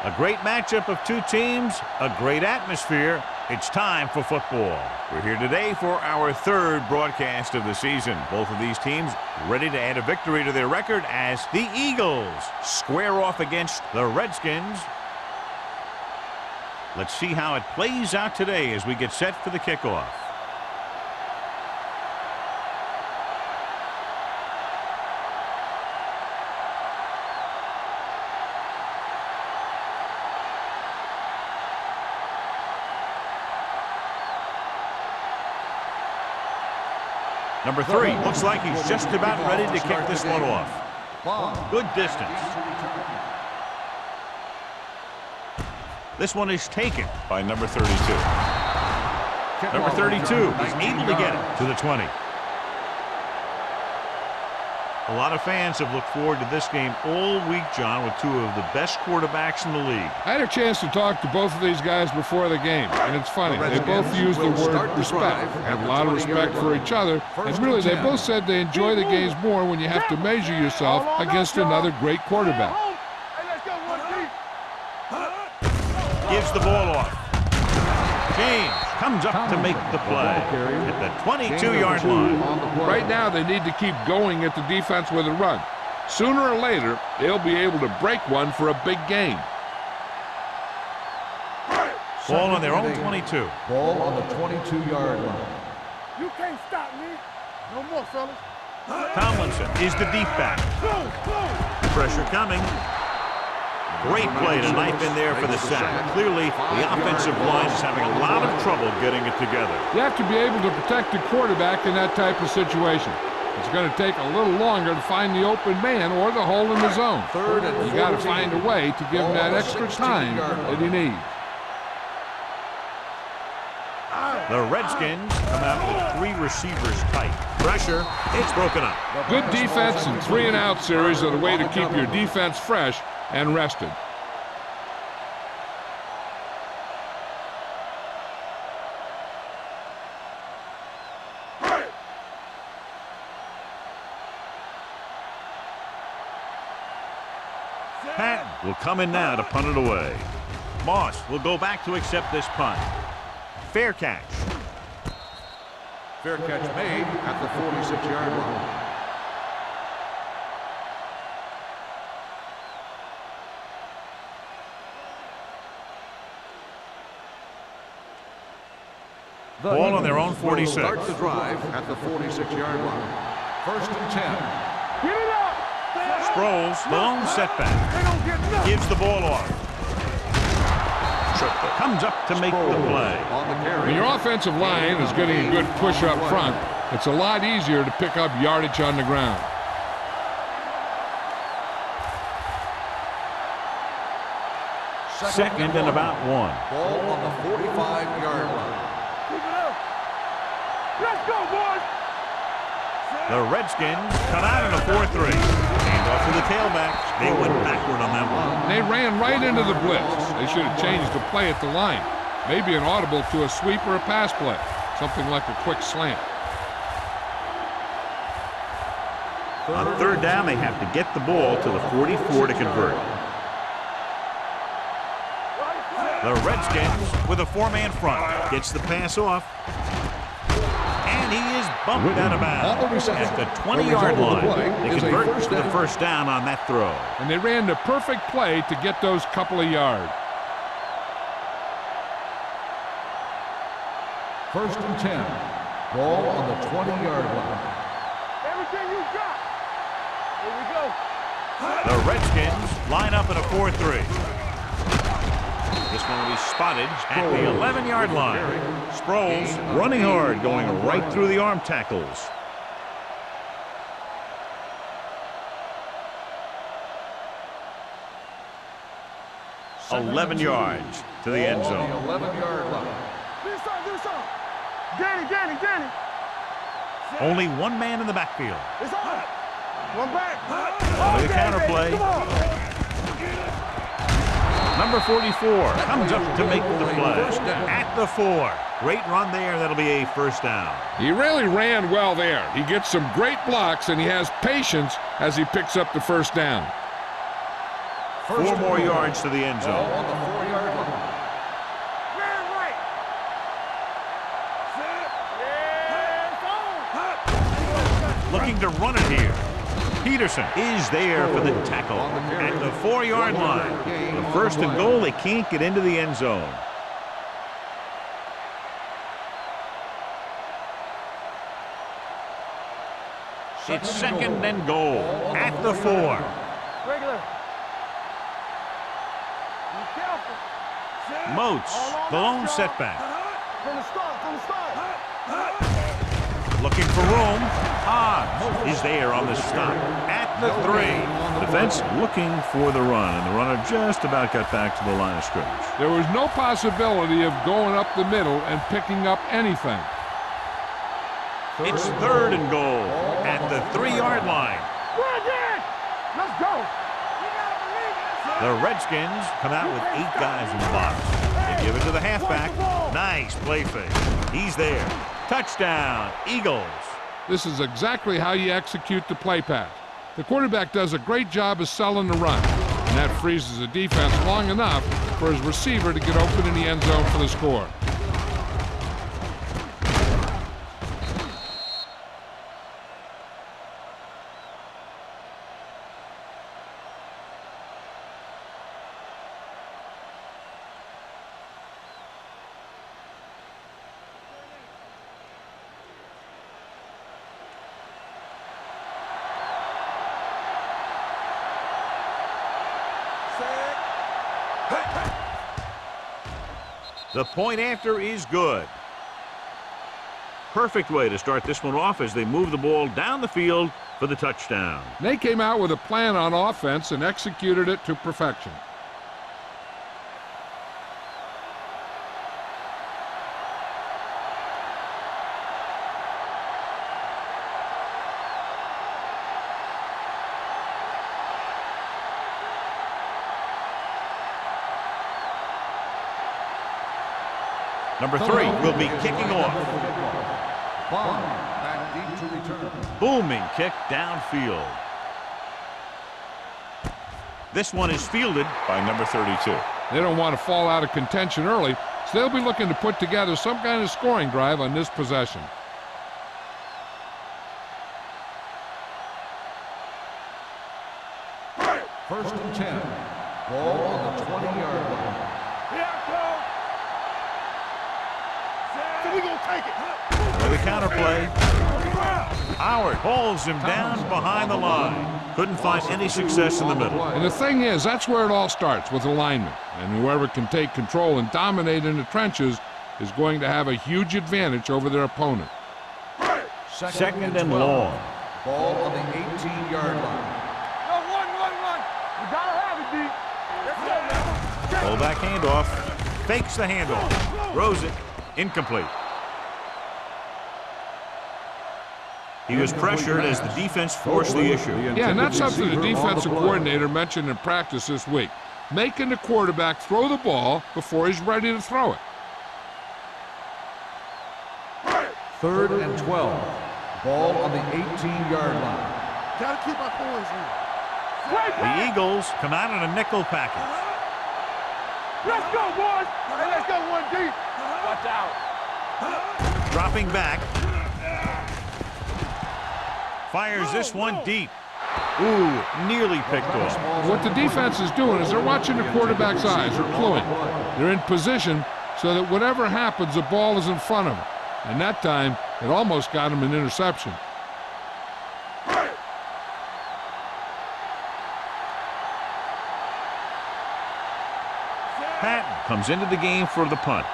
A great matchup of two teams, a great atmosphere. It's time for football. We're here today for our third broadcast of the season. Both of these teams ready to add a victory to their record as the Eagles square off against the Redskins. Let's see how it plays out today as we get set for the kickoff. Number 3 looks like he's just about ready to kick this one off. Good distance. This one is taken by number 32. Number 32 is able to get it to the 20. A lot of fans have looked forward to this game all week, John, with two of the best quarterbacks in the league. I had a chance to talk to both of these guys before the game, and it's funny. They both use the word respect, have a lot of respect for each other, and really they both said they enjoy the games more when you have to measure yourself against another great quarterback. Gives the ball off. James comes up to make the play at the 22-yard line. Right now they need to keep going at the defense with a run. Sooner or later, they'll be able to break one for a big game. Ball on their own 22. Ball on the 22-yard line. You can't stop me. No more, fellas. Tomlinson is the deep back. Pressure coming. Great play to knife in there for the sack. Clearly, the offensive line is having a lot of trouble getting it together. You have to be able to protect the quarterback in that type of situation. It's going to take a little longer to find the open man or the hole in the zone. You got to find a way to give him that extra time that he needs. The Redskins come out with 3 receivers tight. Pressure, it's broken up. Good defense and 3-and-out series are the way to keep your defense fresh and rested. Patton will come in now to punt it away. Moss will go back to accept this punt. Fair catch. Fair catch made at the 46-yard line. Ball on their own 46. Start the drive at the 46-yard line. 1st and 10. Get it up. Sproles, long setback. Gives the ball off. Comes up to make the play. When your offensive line is getting a good push up front, it's a lot easier to pick up yardage on the ground. Second and about 1. Ball on the 45-yard line. Keep it up. Let's go, boys. The Redskins come out in a 4-3. Handoff to the tailback. They went backward on that one. They ran right into the blitz. They should have changed the play at the line. Maybe an audible to a sweep or a pass play. Something like a quick slant. On 3rd down, they have to get the ball to the 44 to convert. The Redskins with a 4-man front. Gets the pass off. And he is bumped out of bounds at the 20-yard line. They convert the first down on that throw. And they ran the perfect play to get those couple of yards. 1st and 10. Ball on the 20-yard line. Everything you got. Here we go. The Redskins line up in a 4-3. This one will be spotted at the 11-yard line. Sproles running hard, going right through the arm tackles. Second 11 yards to the end zone. On the 11-yard line. Do something. Danny. Only one man in the backfield. It's on. One back. With a counter play. Number 44 comes up to make the play at the 4. Great run there. That'll be a first down. He really ran well there. He gets some great blocks, and he has patience as he picks up the first down. 4 more yards to the end zone. On the 4-yard line. Man right. Set. Yeah, Looking to run it here. Peterson is there for the tackle at the 4-yard line. The 1st and goal, they can't get into the end zone. It's 2nd and goal at the 4. Regular. Be careful. Set. Moats, the lone setback. From the start, from the start. Looking for room. Hobbs is there on the stop at the 3. Defense looking for the run, and the runner just about got back to the line of scrimmage. There was no possibility of going up the middle and picking up anything. It's 3rd and goal at the 3-yard line. Run again. Let's go. The Redskins come out with 8 guys in the box. They give it to the halfback. Nice play fake. He's there. Touchdown, Eagles. This is exactly how you execute the play pass. The quarterback does a great job of selling the run, and that freezes the defense long enough for his receiver to get open in the end zone for the score. The point after is good. Perfect way to start this one off as they move the ball down the field for the touchdown. They came out with a plan on offense and executed it to perfection. Number 3 will be kicking off. Bond back deep to return. Booming kick downfield. This one is fielded by number 32. They don't want to fall out of contention early, so they'll be looking to put together some kind of scoring drive on this possession. First and 10. Ball on the 20-yard line. Here I come. So we gonna take it. With a counter play. Howard holds him down behind the line. Couldn't find any success in the middle. And the thing is, that's where it all starts, with alignment. And whoever can take control and dominate in the trenches is going to have a huge advantage over their opponent. Second and long. Ball on the 18-yard line. No, run. You gotta have it, D. Let's go now. Fullback handoff. Fakes the handoff. Throws it. Incomplete. He was pressured as the defense forced the issue. Yeah, and that's something the defensive coordinator mentioned in practice this week. Making the quarterback throw the ball before he's ready to throw it. Third and 12. Ball on the 18-yard line. Gotta keep our points in. The Eagles come out in a nickel package. Let's go, boys. Hey, let's go one deep. Watch out. Dropping back. Fires this one deep. Ooh, nearly picked off. What the defense is doing is they're watching the quarterback's eyes. They're cluing. They're in position so that whatever happens, the ball is in front of them. And that time, it almost got him an interception. Patton comes into the game for the punt.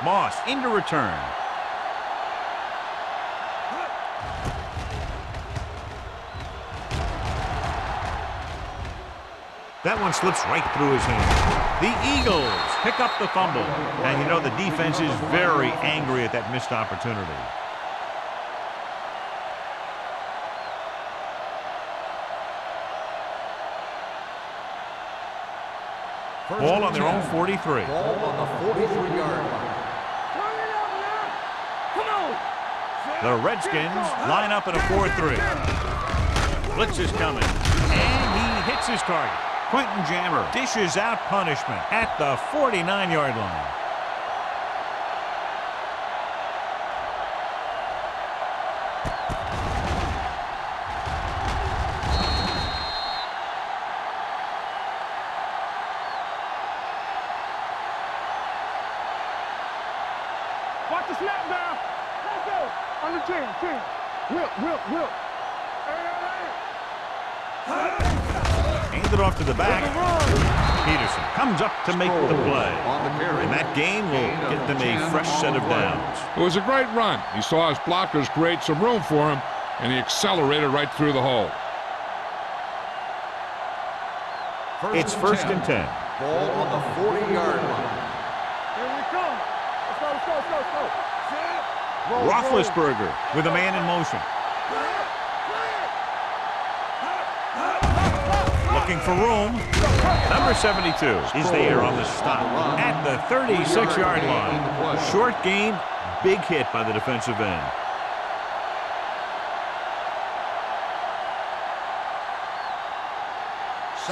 Moss into return. That one slips right through his hand. The Eagles pick up the fumble. And you know the defense is very angry at that missed opportunity. Ball on their own 43. Ball on the 43-yard line. Turn it up now. Come on. The Redskins line up in a 4-3. Blitz is coming. And he hits his target. Quentin Jammer dishes out punishment at the 49-yard line. Watch the snap down. Let's go. On the team. Whip. Handed off to the back. Peterson comes up to make the play. And that gain will get them a fresh set of downs. It was a great run. He saw his blockers create some room for him, and he accelerated right through the hole. It's first and 10. Ball on the 40-yard line. Here we come. Let's go. Roethlisberger with a man in motion. Looking for room. Number 72 is there on the stop at the 36-yard line. Short gain, big hit by the defensive end.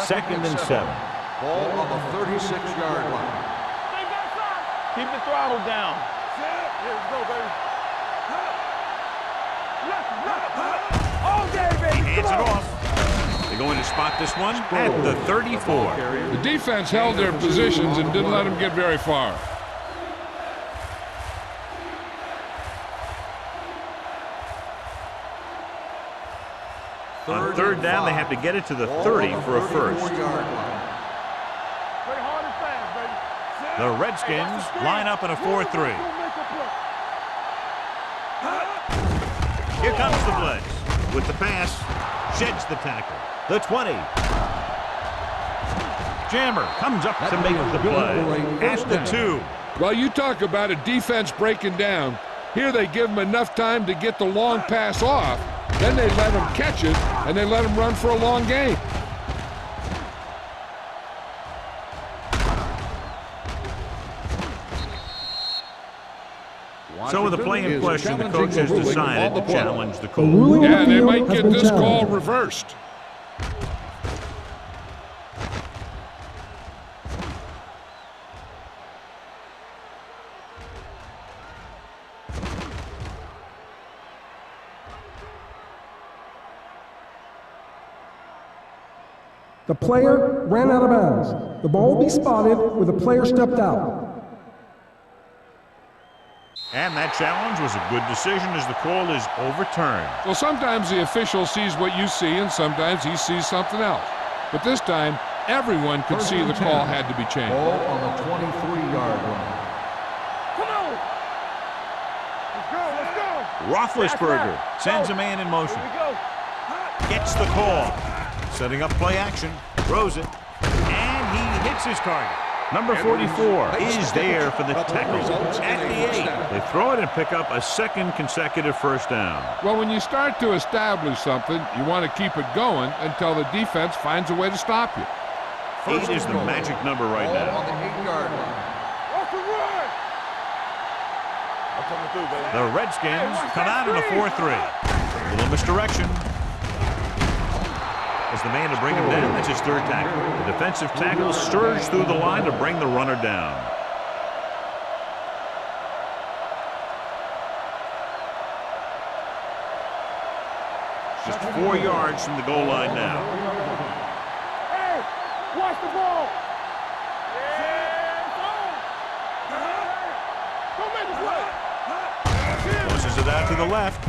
Second and 7. Ball on the 36-yard line. Stay backside. Keep the throttle down. Here we go, baby. All day, baby. He hands it off. They're going to spot this one at the 34. The defense held their positions and didn't let them get very far. On third down, they have to get it to the 30 for a first. Play hard and fast, baby. The Redskins line up in a 4-3. Here comes the blitz. With the pass, sheds the tackle. The 20. Jammer comes up to make the play at the 2. Well, you talk about a defense breaking down. Here they give them enough time to get the long pass off. Then they let him catch it, and they let him run for a long game. So with the play in question, the coach has decided to challenge the call. Yeah, they might get this call reversed. The player ran out of bounds. The ball will be spotted where the player stepped out. And that challenge was a good decision as the call is overturned. Well, sometimes the official sees what you see, and sometimes he sees something else. But this time, everyone could see the call had to be changed. Ball on the 23-yard line. Come on. Let's go. Roethlisberger sends a man in motion. Here we go. Gets the call. Setting up play action. Throws it. And he hits his target. Number 44 is there for the tackle at the 8. They throw it and pick up a second consecutive first down. Well, when you start to establish something, you want to keep it going until the defense finds a way to stop you. 8 is the magic number right Ball on now. the 8-yard line. Off the run. I'm coming through, baby. The Redskins come out in a 4-3. A little misdirection. As the man to bring him down, that's his third tackle. The defensive tackle surged through the line to bring the runner down. Just 4 yards from the goal line now. Hey, watch the ball. Yeah, go make the play. Pushes it out to the left.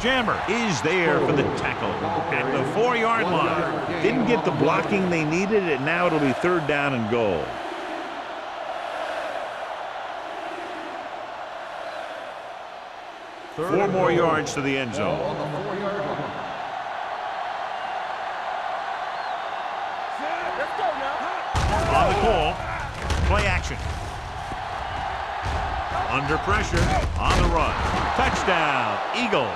Jammer is there for the tackle at the 4-yard line. Didn't get the blocking they needed, and now it'll be third down and goal. Four more yards to the end zone. On the 4-yard line. Let's go now. On the call, play action. Under pressure, on the run. Touchdown, Eagles.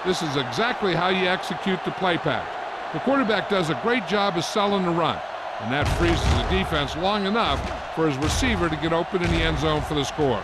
This is exactly how you execute the play pack. The quarterback does a great job of selling the run, and that freezes the defense long enough for his receiver to get open in the end zone for the score.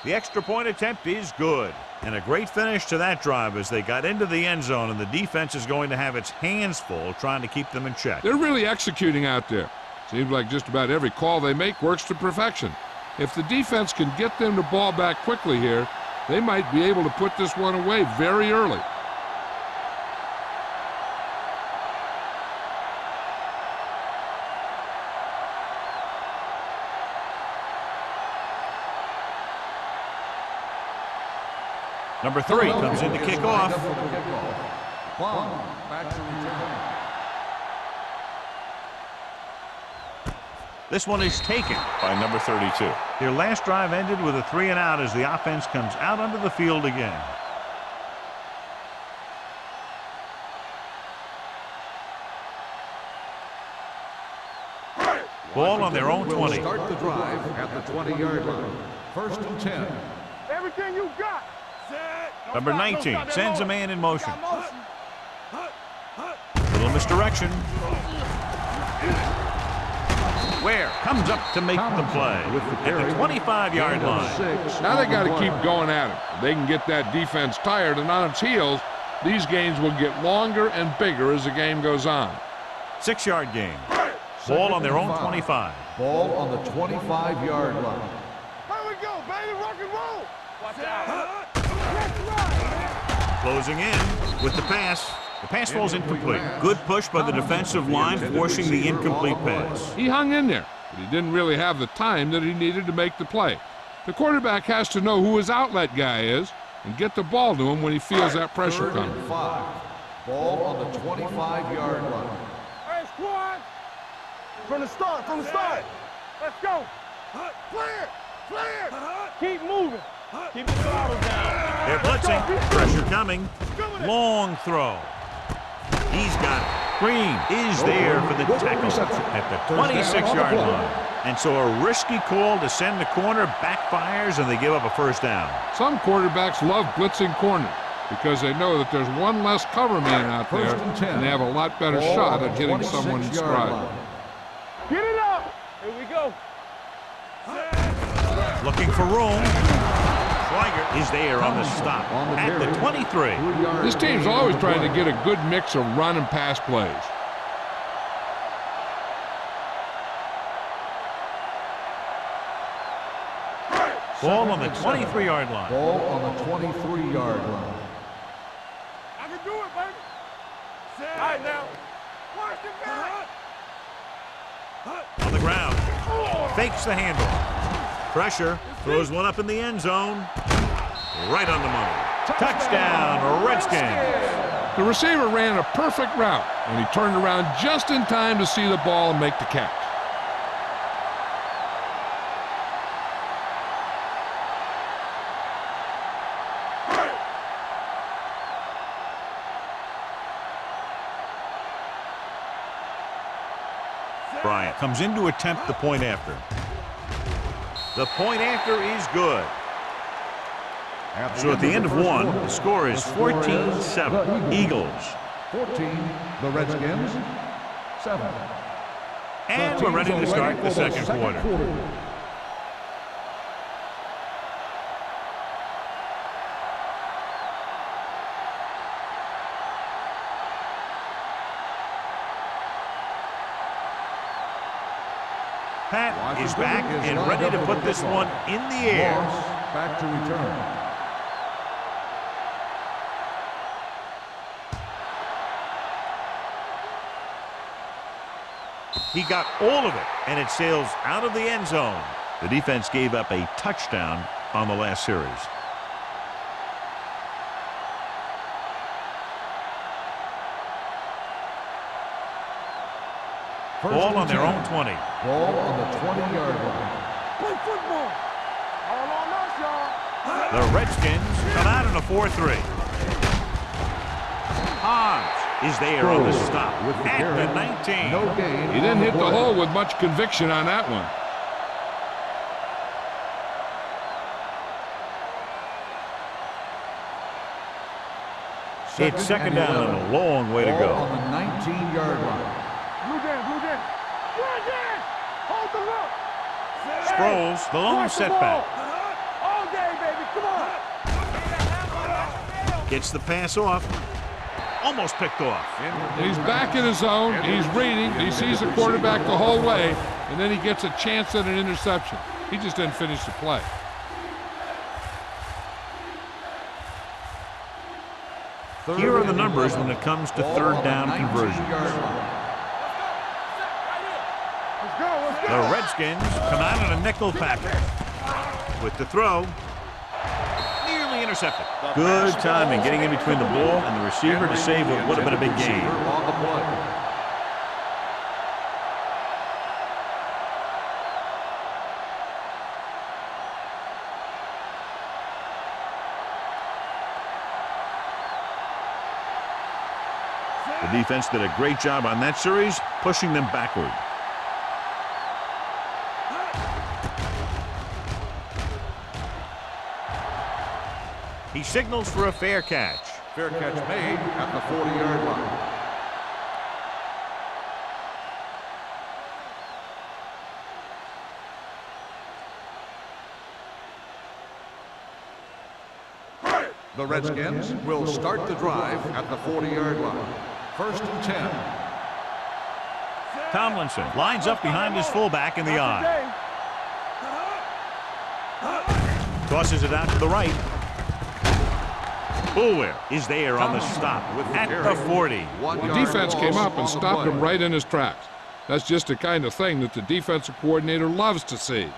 The extra point attempt is good. And a great finish to that drive as they got into the end zone, and the defense is going to have its hands full trying to keep them in check. They're really executing out there. Seems like just about every call they make works to perfection. If the defense can get them the ball back quickly here, they might be able to put this one away very early. Number 3 comes in to kick off. Back to return. This one is taken by number 32. Their last drive ended with a 3 and out as the offense comes out onto the field again. Ball on their own 20. Start the drive at the 20-yard line. 1st and 10. Everything you got. Number 19 sends a man in motion. Little misdirection. Ware comes up to make the play at the 25-yard line. Now they got to keep going at it. If they can get that defense tired and on its heels, these games will get longer and bigger as the game goes on. 6-yard gain. Ball on their own 25. Ball on the 25-yard line. Here we go, baby, rock and roll. Watch out. Closing in with the pass. The pass falls incomplete. Good push by the defensive line, forcing the incomplete pass. He hung in there, but he didn't really have the time that he needed to make the play. The quarterback has to know who his outlet guy is and get the ball to him when he feels that pressure 3rd and coming. 5. Ball on the 25-yard line. Hey, squad. From the start. Let's go. Clear. Keep moving. Keep the throttle down. They're blitzing. Pressure coming. Long throw. He's got it. Green is there for the tackle at the 26-yard line. And so a risky call to send the corner backfires, and they give up a 1st down. Some quarterbacks love blitzing corner because they know that there's one less cover man out there, 1st and 10. and they have a lot better Ball shot on at the hitting someone in 26-yard stride. line. Get it up. Here we go. Looking for room. Schweiger is there on the stop at the 23. This team's always trying to get a good mix of run and pass plays. Ball on the 23-yard line. Ball on the 23-yard line. I can do it, baby. All right, now. Watch the back. On the ground. Fakes the handoff. Pressure. Throws one up in the end zone. Right on the money. Touchdown, Redskins. The receiver ran a perfect route, and he turned around just in time to see the ball and make the catch. Bryant comes in to attempt the point after. The point after is good. So at the end of one, the score is 14-7. Eagles. 14, the Redskins. 7. And we're ready to start the second quarter. Pat is back and ready to put this one in the air. Back to return. He got all of it, and it sails out of the end zone. The defense gave up a touchdown on the last series. Ball on their own 20. Ball on the 20-yard line. Play football. All on us, y'all. The Redskins come out in a 4-3. Hobbs is there on the stop at the 19. No gain. He didn't hit the hole with much conviction on that one. It's second down and a long way to Ball go. on the 19-yard line. Blue down. Run down. Hold the look. Sproles, the lone Watch the setback. ball. All day, Gets the pass off. Almost picked off. He's back in his zone. He's reading. He sees the quarterback the whole way, and then he gets a chance at an interception. He just didn't finish the play. Here are the numbers when it comes to third down conversions. The Redskins come out in a nickel package. With the throw, nearly intercepted. Good timing getting in between the ball and the receiver to save what would have been a big gain. The defense did a great job on that series, pushing them backward. He signals for a fair catch. Fair catch made at the 40-yard line. The Redskins will start the drive at the 40-yard line. 1st and 10. Tomlinson lines up behind his fullback in the I. Tosses it out to the right. Boulware is there on the stop at the 40. The defense came up and stopped him right in his tracks. That's just the kind of thing that the defensive coordinator loves to see.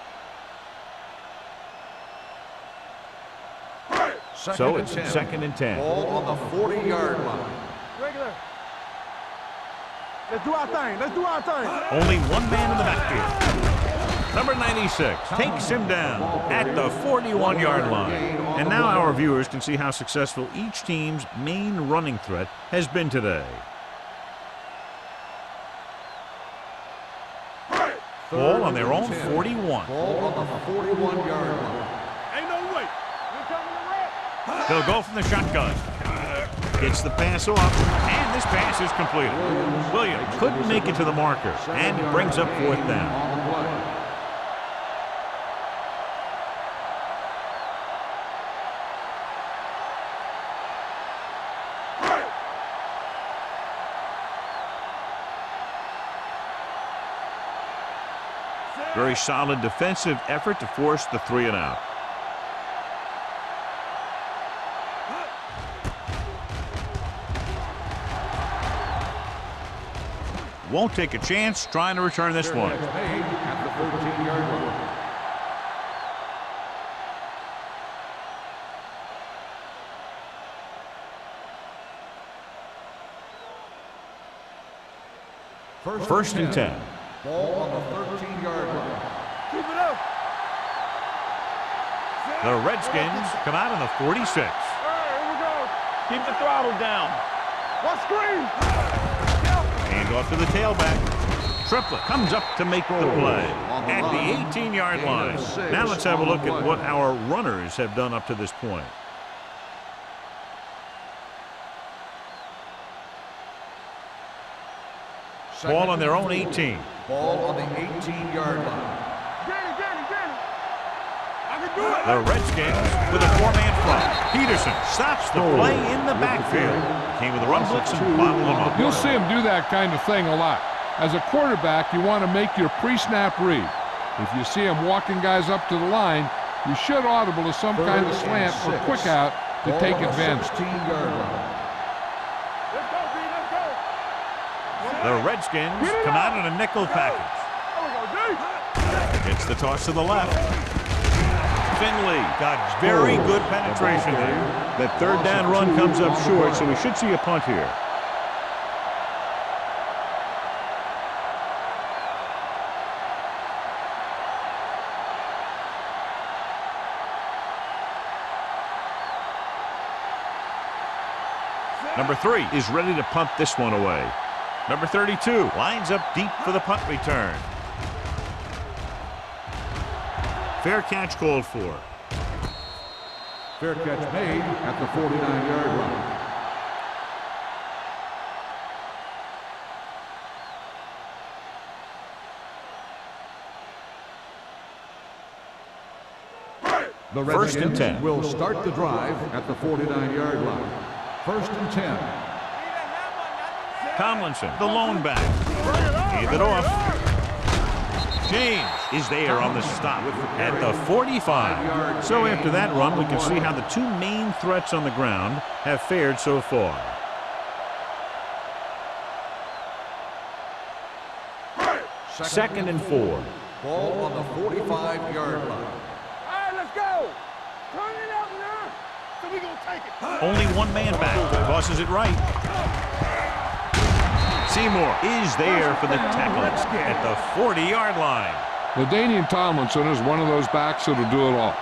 So it's 2nd and 10. Ball on the 40-yard line. Regular. Let's do our thing. Let's do our thing. Only one man in the backfield. Number 96 takes him down at the 41-yard line. And now our viewers can see how successful each team's main running threat has been today. Ball on their own 41. Ball on the 41-yard line. Ain't no way. You're coming to red. They'll go from the shotgun. Gets the pass off, and this pass is completed. Williams couldn't make it to the marker, and brings up 4th down. Very solid defensive effort to force the 3 and out. Won't take a chance trying to return this one. At the 13-yard line. First and 10. Ball on the 13-yard line. Keep it up. The Redskins come out in the 46. All right, here we go. Keep the throttle down. What screen? Hand off to the tailback. Triplett comes up to make the play at the 18-yard line. Now let's have a look at what our runners have done up to this point. Ball on their own 18. Ball on the 18-yard line. Get it. I can do it. The Redskins with a 4-man front. Peterson stops the play in the backfield. Came with a run blitz and bottled him up. You'll see him do that kind of thing a lot. As a quarterback, you want to make your pre-snap read. If you see him walking guys up to the line, you should audible to some kind of slant or quick out to take advantage. 16-yard line. Let's go, B. Let's go. The Redskins come out in a nickel package. There we go, D. It's the toss to the left. Finley got very good penetration there. That 3rd down run comes up short, so we should see a punt here. Number 3 is ready to punt this one away. Number 32 lines up deep for the punt return. Fair catch called for. Fair catch made at the 49-yard line. The First and Redskins 10. will start the drive at the 49-yard line. First and 10. Tomlinson, the lone back. Gave it off. James is there on the stop at the 45. So after that run, we can see how the two main threats on the ground have fared so far. Second and 4. Ball on the 45-yard line. All right, let's go. Turn it out now. So we gonna take it. Only one man back. Tosses it right. Seymour is there for the tackle at the 40-yard line. LaDainian Tomlinson is one of those backs that'll do it all.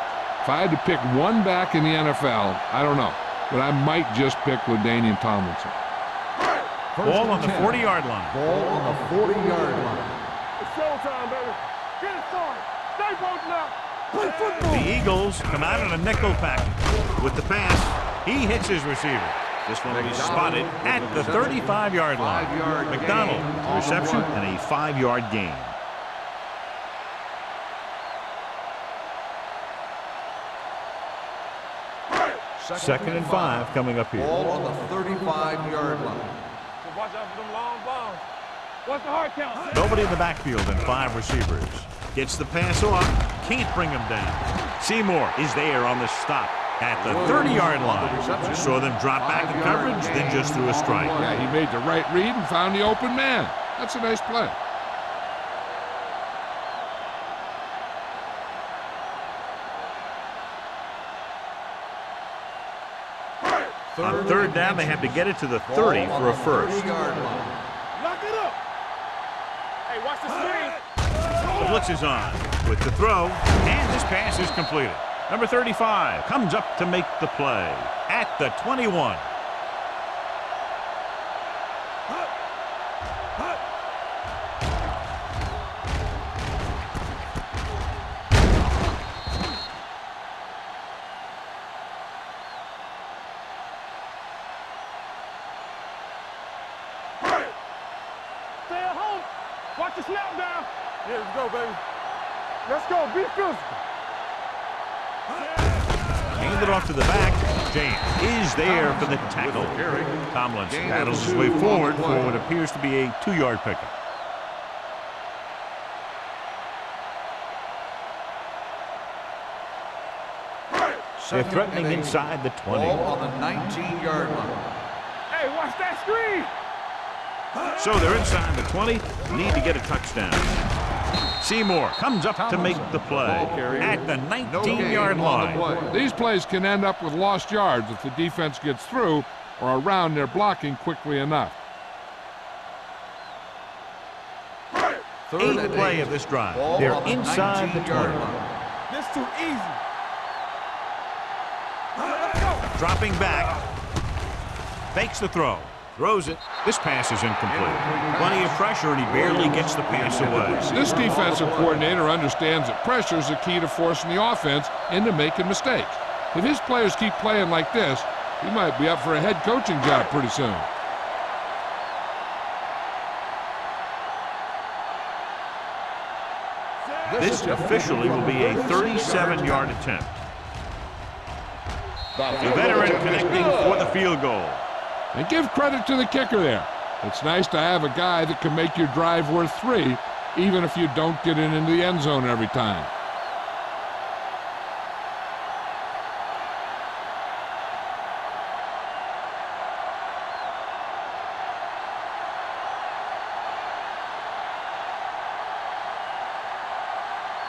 If I had to pick one back in the NFL, I don't know, but I might just pick LaDainian Tomlinson. Ball on the 40-yard line. Ball on the 40-yard line. It's showtime, baby. Get it started. Stay broken up. Play football. The Eagles come out in a nickel package. With the pass, he hits his receiver. This one will be spotted at the 35-yard line. McDonald, the reception, and a 5-yard gain. Second and 5 coming up here. Ball on the 35-yard line. So watch out for them long balls. What's the hard count? Nobody in the backfield and 5 receivers. Gets the pass off, can't bring him down. Seymour is there on the stop at the 30-yard line. Just saw them drop back in coverage, then just threw a strike. Yeah, he made the right read and found the open man. That's a nice play. On third down, they have to get it to the 30 for a first. Lock it up. Hey, watch the screen. The blitz is on with the throw, and this pass is completed. Number 35 comes up to make the play at the 21. Stay at home. Watch the snap down. Yeah, let's go, baby. Let's go. Be physical. Hand it off to the back. James is there for the tackle. Tomlinson battles his way forward for what appears to be a 2-yard pickup. They're threatening inside the 20. Ball on the 19-yard line. Hey, watch that screen. So they're inside the 20, need to get a touchdown. Seymour comes up to make the play at the 19-yard line. These plays can end up with lost yards if the defense gets through or around their blocking quickly enough. Eighth play of this drive. They're inside the 20. This too easy. Dropping back. Fakes the throw. Throws it. This pass is incomplete. Plenty of pressure, and he barely gets the pass away. This defensive coordinator understands that pressure is the key to forcing the offense into making mistakes. If his players keep playing like this, he might be up for a head coaching job pretty soon. This officially will be a 37-yard attempt. The veteran connecting for the field goal. And give credit to the kicker there. It's nice to have a guy that can make your drive worth 3, even if you don't get it into the end zone every time.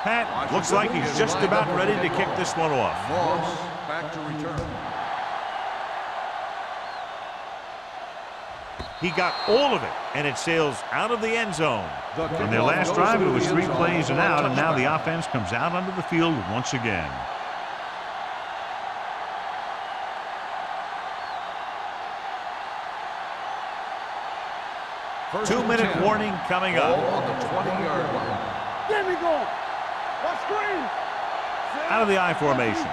Pat looks like he's just about ready to kick this one off. Moss back to return. He got all of it, and it sails out of the end zone. In their last drive, it was 3 plays and out, and now the offense comes out onto the field once again. Two-minute warning coming Ball up. on the 20-yard line. Get me going. Watch screen. Out of the I formation.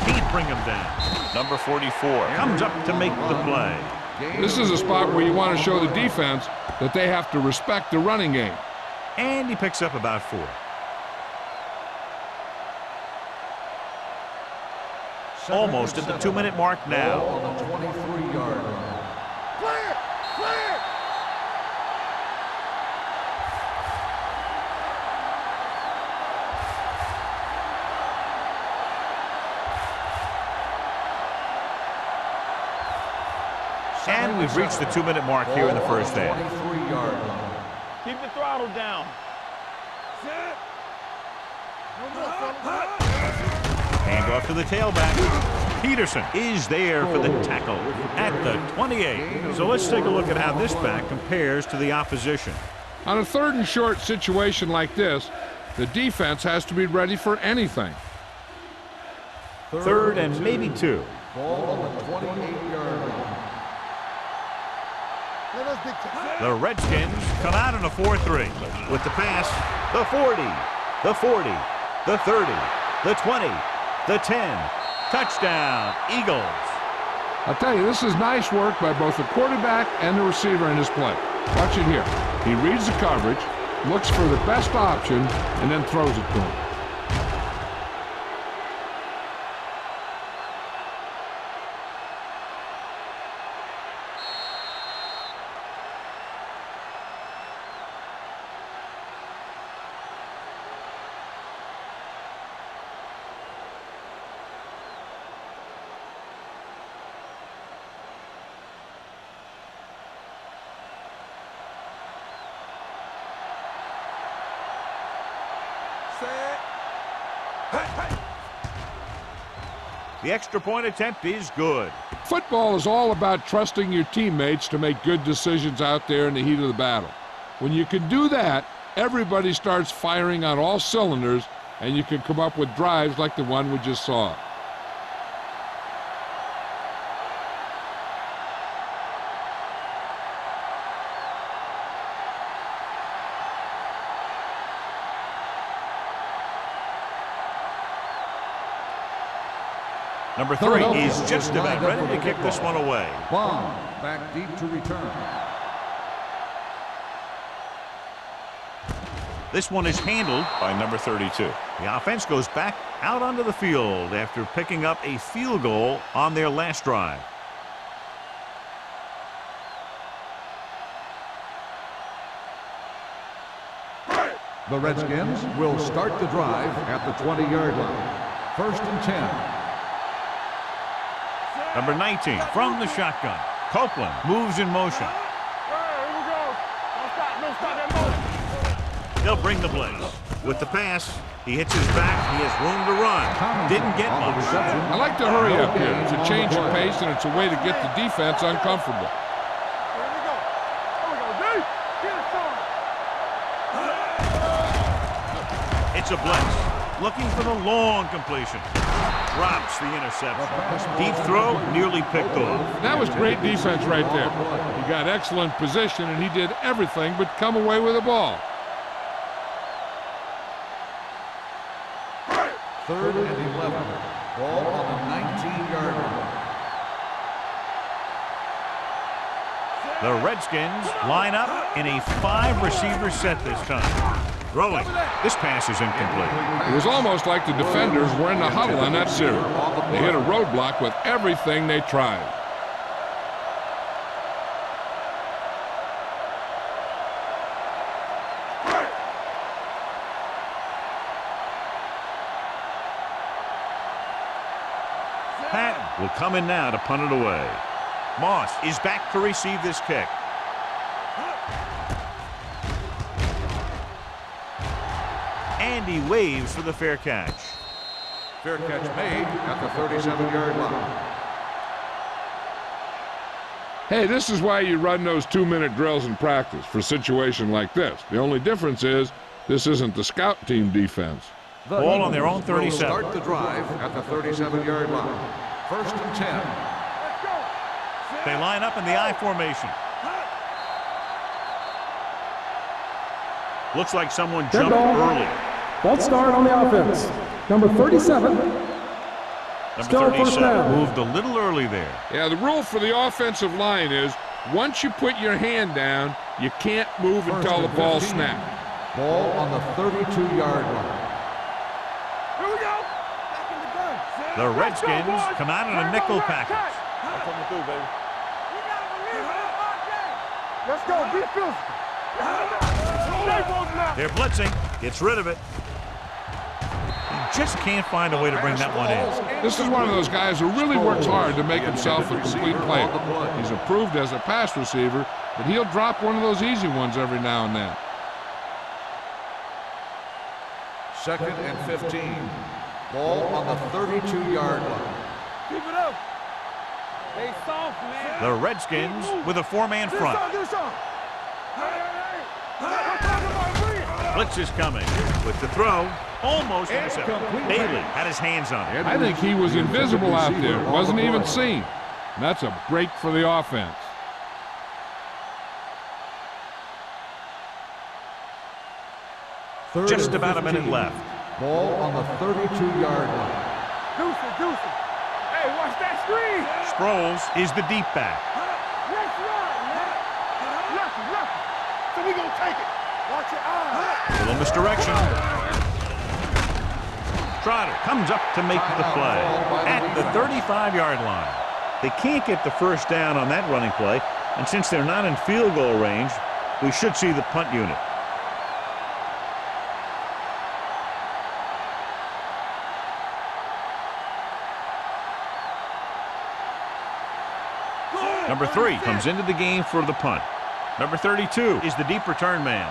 Can't bring him down. Number 44 comes up to make the play. This is a spot where you want to show the defense that they have to respect the running game. And he picks up about 4. Almost at the 2-minute mark now. Ball on the 23-yard line. Clear! Clear! And we've reached the 2-minute mark here in the first half. 23-yard line. Keep the throttle down. Set. Hand off to the tailback. Peterson is there for the tackle at the 28. So let's take a look at how this back compares to the opposition. On a 3rd and short situation like this, the defense has to be ready for anything. 3rd and maybe 2. Ball on the 28-yard line. The Redskins come out in a 4-3 with the pass, the 40, the 40, the 30, the 20, the 10. Touchdown, Eagles. I'll tell you, this is nice work by both the quarterback and the receiver in his play. Watch it here. He reads the coverage, looks for the best option, and then throws it to him. The extra point attempt is good. Football is all about trusting your teammates to make good decisions out there in the heat of the battle. When you can do that, everybody starts firing on all cylinders, and you can come up with drives like the one we just saw. Number 3 is just about ready to kick this one away. Bond back deep to return. This one is handled by number 32. The offense goes back out onto the field after picking up a field goal on their last drive. The Redskins will start the drive at the 20-yard line. 1st and 10. Number 19 from the shotgun. Copeland moves in motion. Here we go. Don't stop that motion. They'll bring the blitz. With the pass, he hits his back. He has room to run. Didn't get much. I like to hurry up here. It's a change of pace, and it's a way to get the defense uncomfortable. Here we go. Here we go, D. Get it on. It's a blitz. Looking for the long completion. Drops the interception. Deep throw, nearly picked off. That was great defense right there. He got excellent position, and he did everything but come away with the ball. 3rd and 11. Ball on the 19-yard line. The Redskins line up in a 5-receiver set this time. Throwing. This pass is incomplete. It was almost like the defenders were in the huddle on that series. They hit a roadblock with everything they tried. Patton will come in now to punt it away. Moss is back to receive this kick. And he waves for the fair catch. Fair catch made at the 37-yard line. Hey, this is why you run those 2-minute drills in practice for a situation like this. The only difference is this isn't the scout team defense. The Ball on their own Eagles will 37. start the drive at the 37-yard line. 1st and 10. Let's go. They line up in the I formation. Looks like someone Dead jumped ball. early. False start on the offense. Number 37. Number Still first 37 down. moved a little early there. Yeah, the rule for the offensive line is once you put your hand down, you can't move until the ball snaps. Ball on the 32-yard line. Here we go. Back in the gun. The Redskins come out in a nickel package. I'm coming through, baby. Let's go. Be physical. They're blitzing. Gets rid of it. He just can't find a way to bring that one in. This is one of those guys who really works hard to make himself a complete player. He's improved as a pass receiver, but he'll drop one of those easy ones every now and then. 2nd and 15. Ball on the 32-yard line. Keep it up. They soft, man. The Redskins with a four-man front. Blitz is coming with the throw. Almost intercepted. Bailey had his hands on it. I think he was invisible out there. Wasn't even seen. And that's a break for the offense. Just about a minute left. Ball on the 32-yard line. Deuce. Hey, watch that screen. Sproles is the deep back. Let's run, man. Lucky. So we gonna take it. Watch your eyes. Little misdirection. Trotter comes up to make the play at the 35-yard line. They can't get the first down on that running play, and since they're not in field goal range, we should see the punt unit. Number 3 comes into the game for the punt. Number 32 is the deep return man.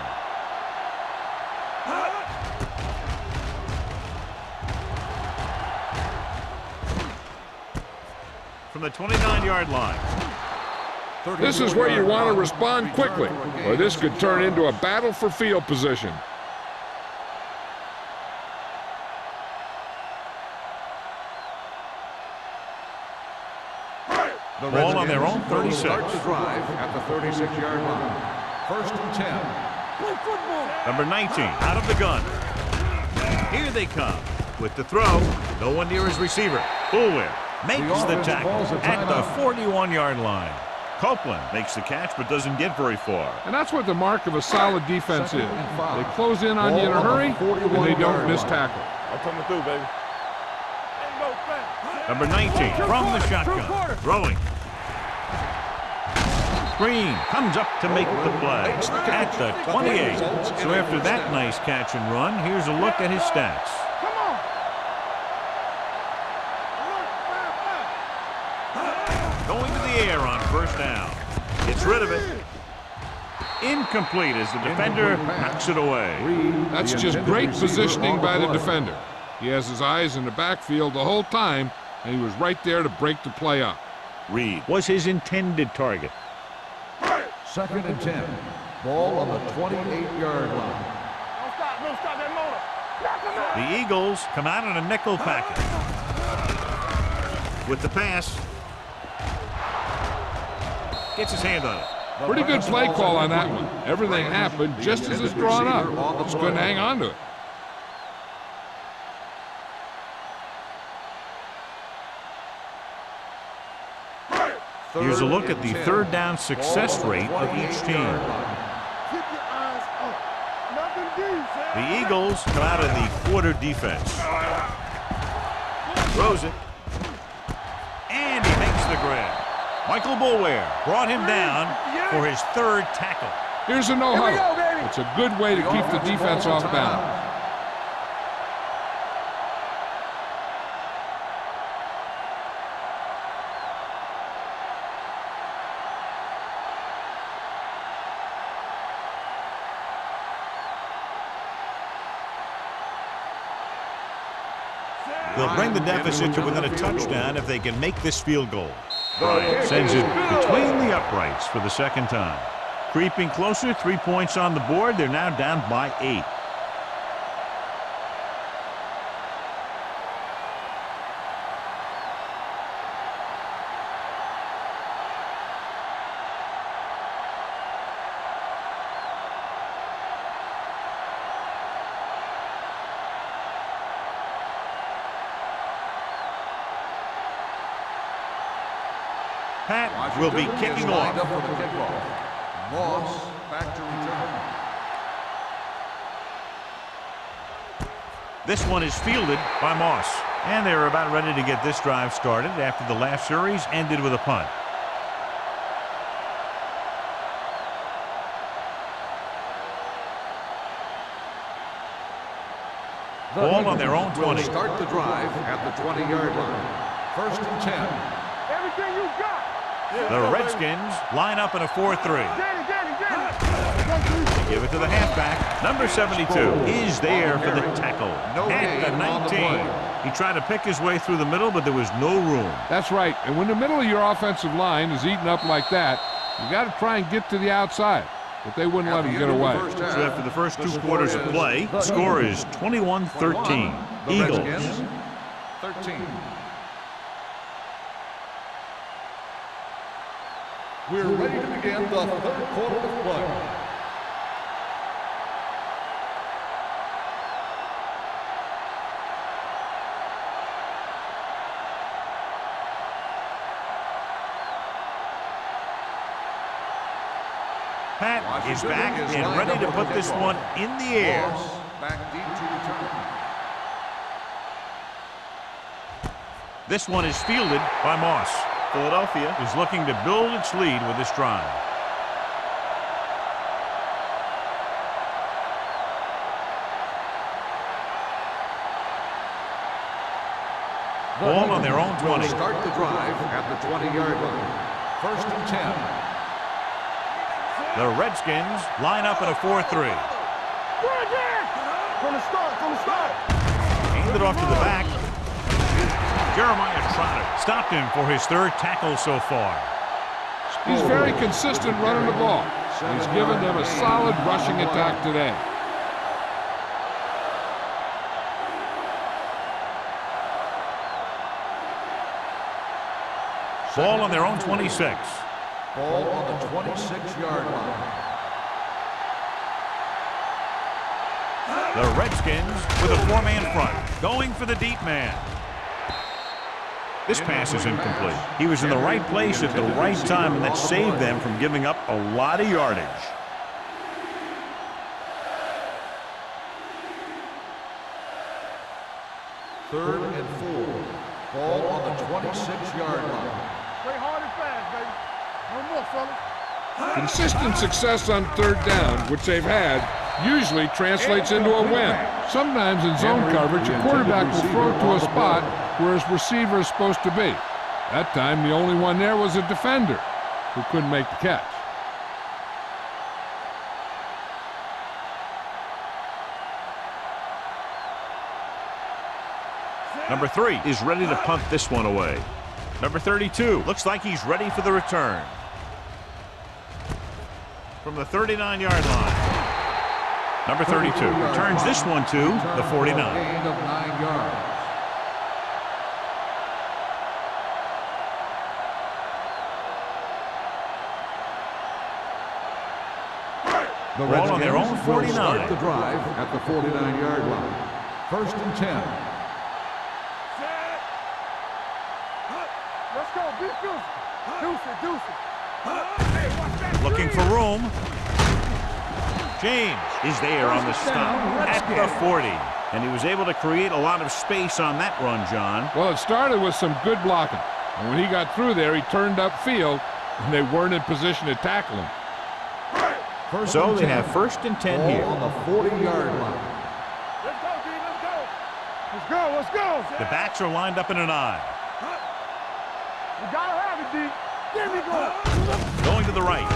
From the 29-yard line. This is where you want to respond quickly, or this could turn into a battle for field position. The Ball on their own 36. Start the drive at the 36-yard line. 1st and 10. Number 19 out of the gun. Here they come with the throw. No one near his receiver. Fulware makes the tackle at the 41-yard line. Copeland makes the catch but doesn't get very far. And that's what the mark of a solid defense is. They close in on you in a hurry, and they don't miss tackle. I'm coming through, baby. Number 19 from the shotgun. Throwing. Green comes up to make the play at the 28. So after that nice catch and run, here's a look at his stats. Going to the air on first down. Gets rid of it. Incomplete as the defender knocks it away. That's just great positioning by the defender. He has his eyes in the backfield the whole time, and he was right there to break the play up. Reed was his intended target. 2nd and 10. Ball on the 28-yard line. Don't stop that motor. The Eagles come out in a nickel package. With the pass. Gets his hand on it. Pretty good play call on that one. Everything happened just as it's drawn up. Just couldn't hang on to it. Here's a look at the third down success rate of each team. The Eagles come out in the quarter defense. Throws it. And he makes the grab. Michael Boulware brought him down for his third tackle. Here's a no-huddle. It's a good way to keep the defense off balance. They'll bring the deficit to within a touchdown if they can make this field goal. Bryant sends it between the uprights for the second time. Creeping closer, 3 points on the board. They're now down by 8. Pat will be kicking off. Moss back to return. This one is fielded by Moss. And they're about ready to get this drive started after the last series ended with a punt. Ball on their own 20. Start the drive at the 20-yard line. 1st and 10. Everything you got. The Redskins line up in a 4-3. They give it to the halfback. Number 72 is there for the tackle at the 19. He tried to pick his way through the middle, but there was no room. That's right. And when the middle of your offensive line is eaten up like that, you got to try and get to the outside. But they wouldn't let him get away. So after the first 2 quarters of play, the score is 21-13. Eagles. 13. We're ready to begin the 3rd quarter of play. Pat is back and ready to put this one in the air. Back deep to return. This one is fielded by Moss. Philadelphia is looking to build its lead with this drive. Ball on their own 20. Start the drive at the 20-yard line. 1st and 10. The Redskins line up in a 4-3. From the start. Handed off to the back. Jeremiah Trotter stopped him for his 3rd tackle so far. He's very consistent running the ball. He's given them a solid rushing attack today. Ball on their own 26. Ball on the 26-yard line. The Redskins with a 4-man front, going for the deep man. This pass is incomplete. He was in the right place at the right time, and that saved them from giving up a lot of yardage. Third and 4. Ball on the 26-yard line. Play hard and fast, baby. No more, fellas. Consistent success on 3rd down, which they've had, usually translates into a win. Sometimes in zone coverage, a quarterback will throw it to a spot where his receiver is supposed to be. That time, the only one there was a defender who couldn't make the catch. Number 3 is ready to punt this one away. Number 32 looks like he's ready for the return. From the 39-yard line. Number 32 returns this one to the 49. Gain of 9 yards. The Ball on their own Redskins 49. will start the drive at the 49-yard line. 1st and 10. Let's go, beat Deuce it. Looking for room. James is there on the stop at the 40. And he was able to create a lot of space on that run, John. Well, it started with some good blocking. And when he got through there, he turned upfield, and they weren't in position to tackle him. So they have 1st and 10 here. On the 40-yard line. Let's go, D. Let's go. The backs are lined up in an I. You gotta have it, D. There we go. Going to the right.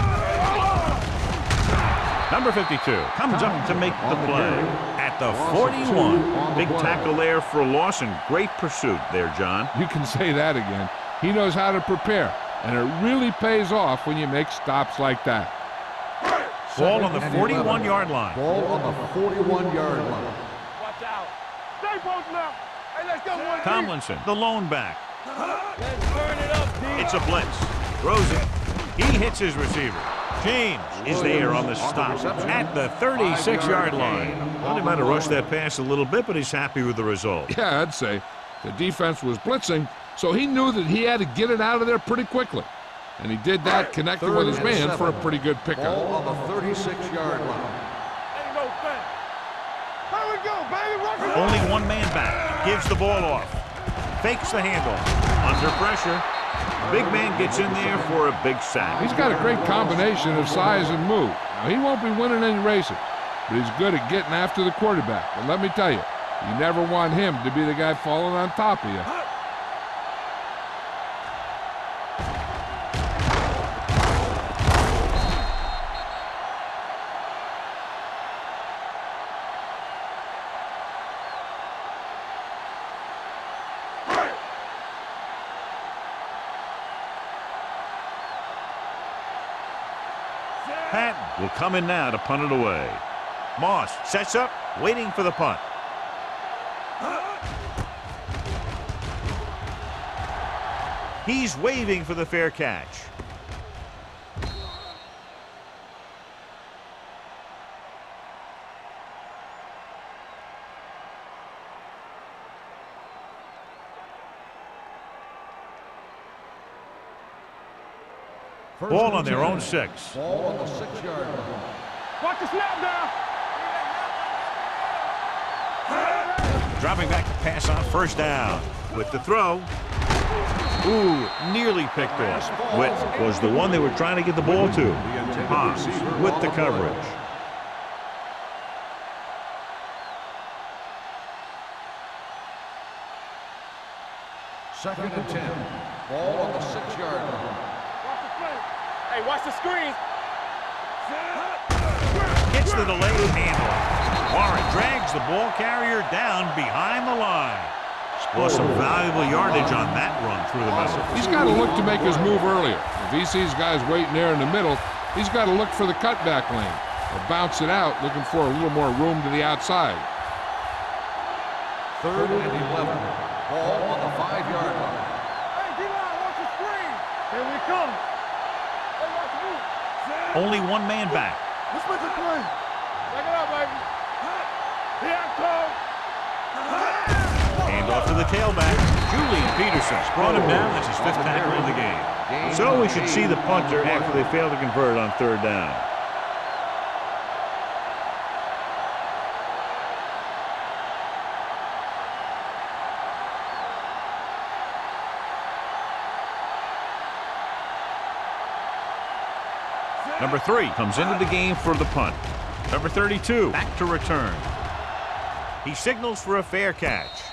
Number 52 comes up to make the play at the 41. Big tackle there for a loss and great pursuit there, John. You can say that again. He knows how to prepare, and it really pays off when you make stops like that. Ball on the 41-yard line. Ball on the 41-yard line. Watch out. Stay posted now. Hey, let's go, one. Tomlinson, the lone back. Let's burn it up, D. It's a blitz. Throws it. He hits his receiver. James is there on the stop at the 36-yard line. Well, he might have rushed that pass a little bit, but he's happy with the result. Yeah, I'd say. The defense was blitzing, so he knew that he had to get it out of there pretty quickly. And he did that, connecting with his man for a pretty good pickup. Ball on the 36-yard line. Ain't no thing. Here we go, baby. Only one man back. Gives the ball off. Fakes the handoff. Under pressure. Big man gets in there for a big sack. He's got a great combination of size and move. Now, he won't be winning any races, but he's good at getting after the quarterback. And let me tell you, you never want him to be the guy falling on top of you. Patton will come in now to punt it away. Moss sets up, waiting for the punt. He's waving for the fair catch. Ball on their own 6. Ball on the 6-yard line. Watch the snap down. Dropping back to pass on first down. With the throw. Ooh, nearly picked off. Witt was the one they were trying to get the ball to. Haas with the coverage. Second and 10. Ball on the 6-yard line. Hey, watch the screen. Gets the delayed handoff. Warren drags the ball carrier down behind the line. Plus some valuable yardage on that run through the middle. He's got to look to make his move earlier. If he sees guys waiting there in the middle, he's got to look for the cutback lane or bounce it out, looking for a little more room to the outside. Third and 11. Ball on the 5-yard line. Hey, D-line, watch the screen. Here we come. Hey, watch the move. Only one man back. Let's make a play. Check it out, baby. Here I come. Handoff to the tailback. Julian Peterson's brought him down. That's his 5th tackle of the game. So we should see the punter after they fail to convert on 3rd down. Number 3 comes into the game for the punt. Number 32 back to return. He signals for a fair catch.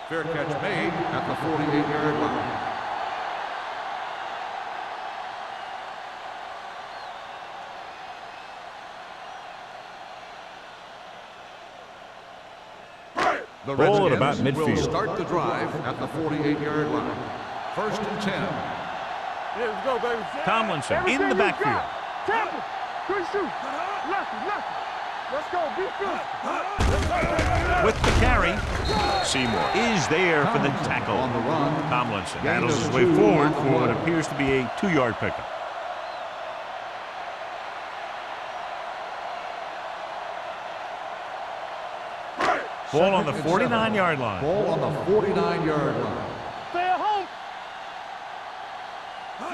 Fair catch made at the 48-yard line. The Ball at about Redskins will midfield. start the drive at the 48-yard line. First and 10. Here we go, baby. Tomlinson Everything in the you backfield. got. Tampa. Good shoot. Lefty. Let's go. Be physical. With the carry, Seymour is there for the tackle. On the run. Tomlinson handles his way forward for what appears to be a 2-yard pickup. Ball on the 49-yard line. Ball on the 49-yard line. Stay at home.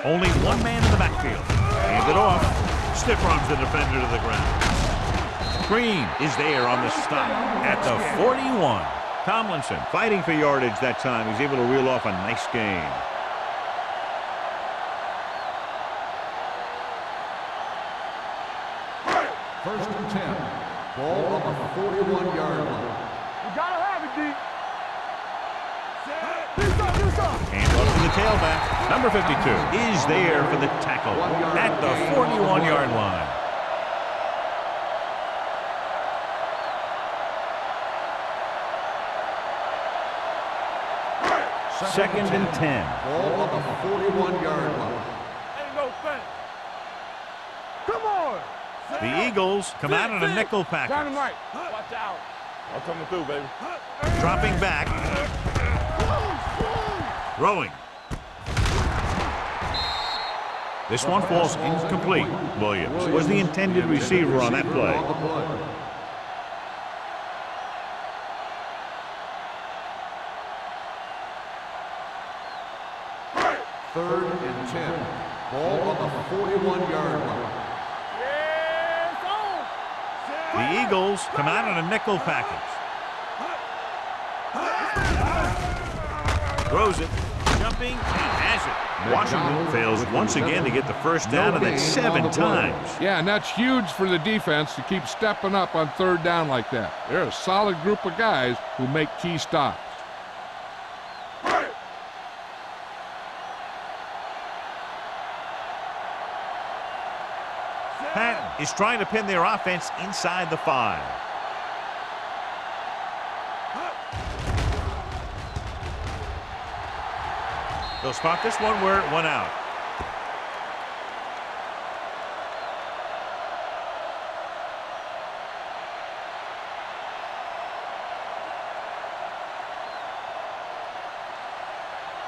Only one man in the backfield. Hand it off. Stiff arms the defender to the ground. Green is there on the stop at the 41. Tomlinson fighting for yardage that time. He's able to reel off a nice gain. First and 10. Ball on the 41-yard line. You gotta have it, D. Do something. Hand off to the tailback. Number 52 is there for the tackle at the 41-yard line. Second and 10. Ball on the 41-yard line. Ain't no thing. Come on. The Eagles come out in a nickel package. Dynamite. Watch out. I'm coming through, baby. Dropping back. Throwing. This one falls incomplete. Williams was the intended receiver on that play. Third and 10. Ball on the 41-yard line. The Eagles come out in a nickel package. Throws it, jumping, and has it. Washington fails once again to get the first down, and that's 7 times. Yeah, and that's huge for the defense to keep stepping up on third down like that. They're a solid group of guys who make key stops. Patton is trying to pin their offense inside the 5. They'll spot this one where it went out.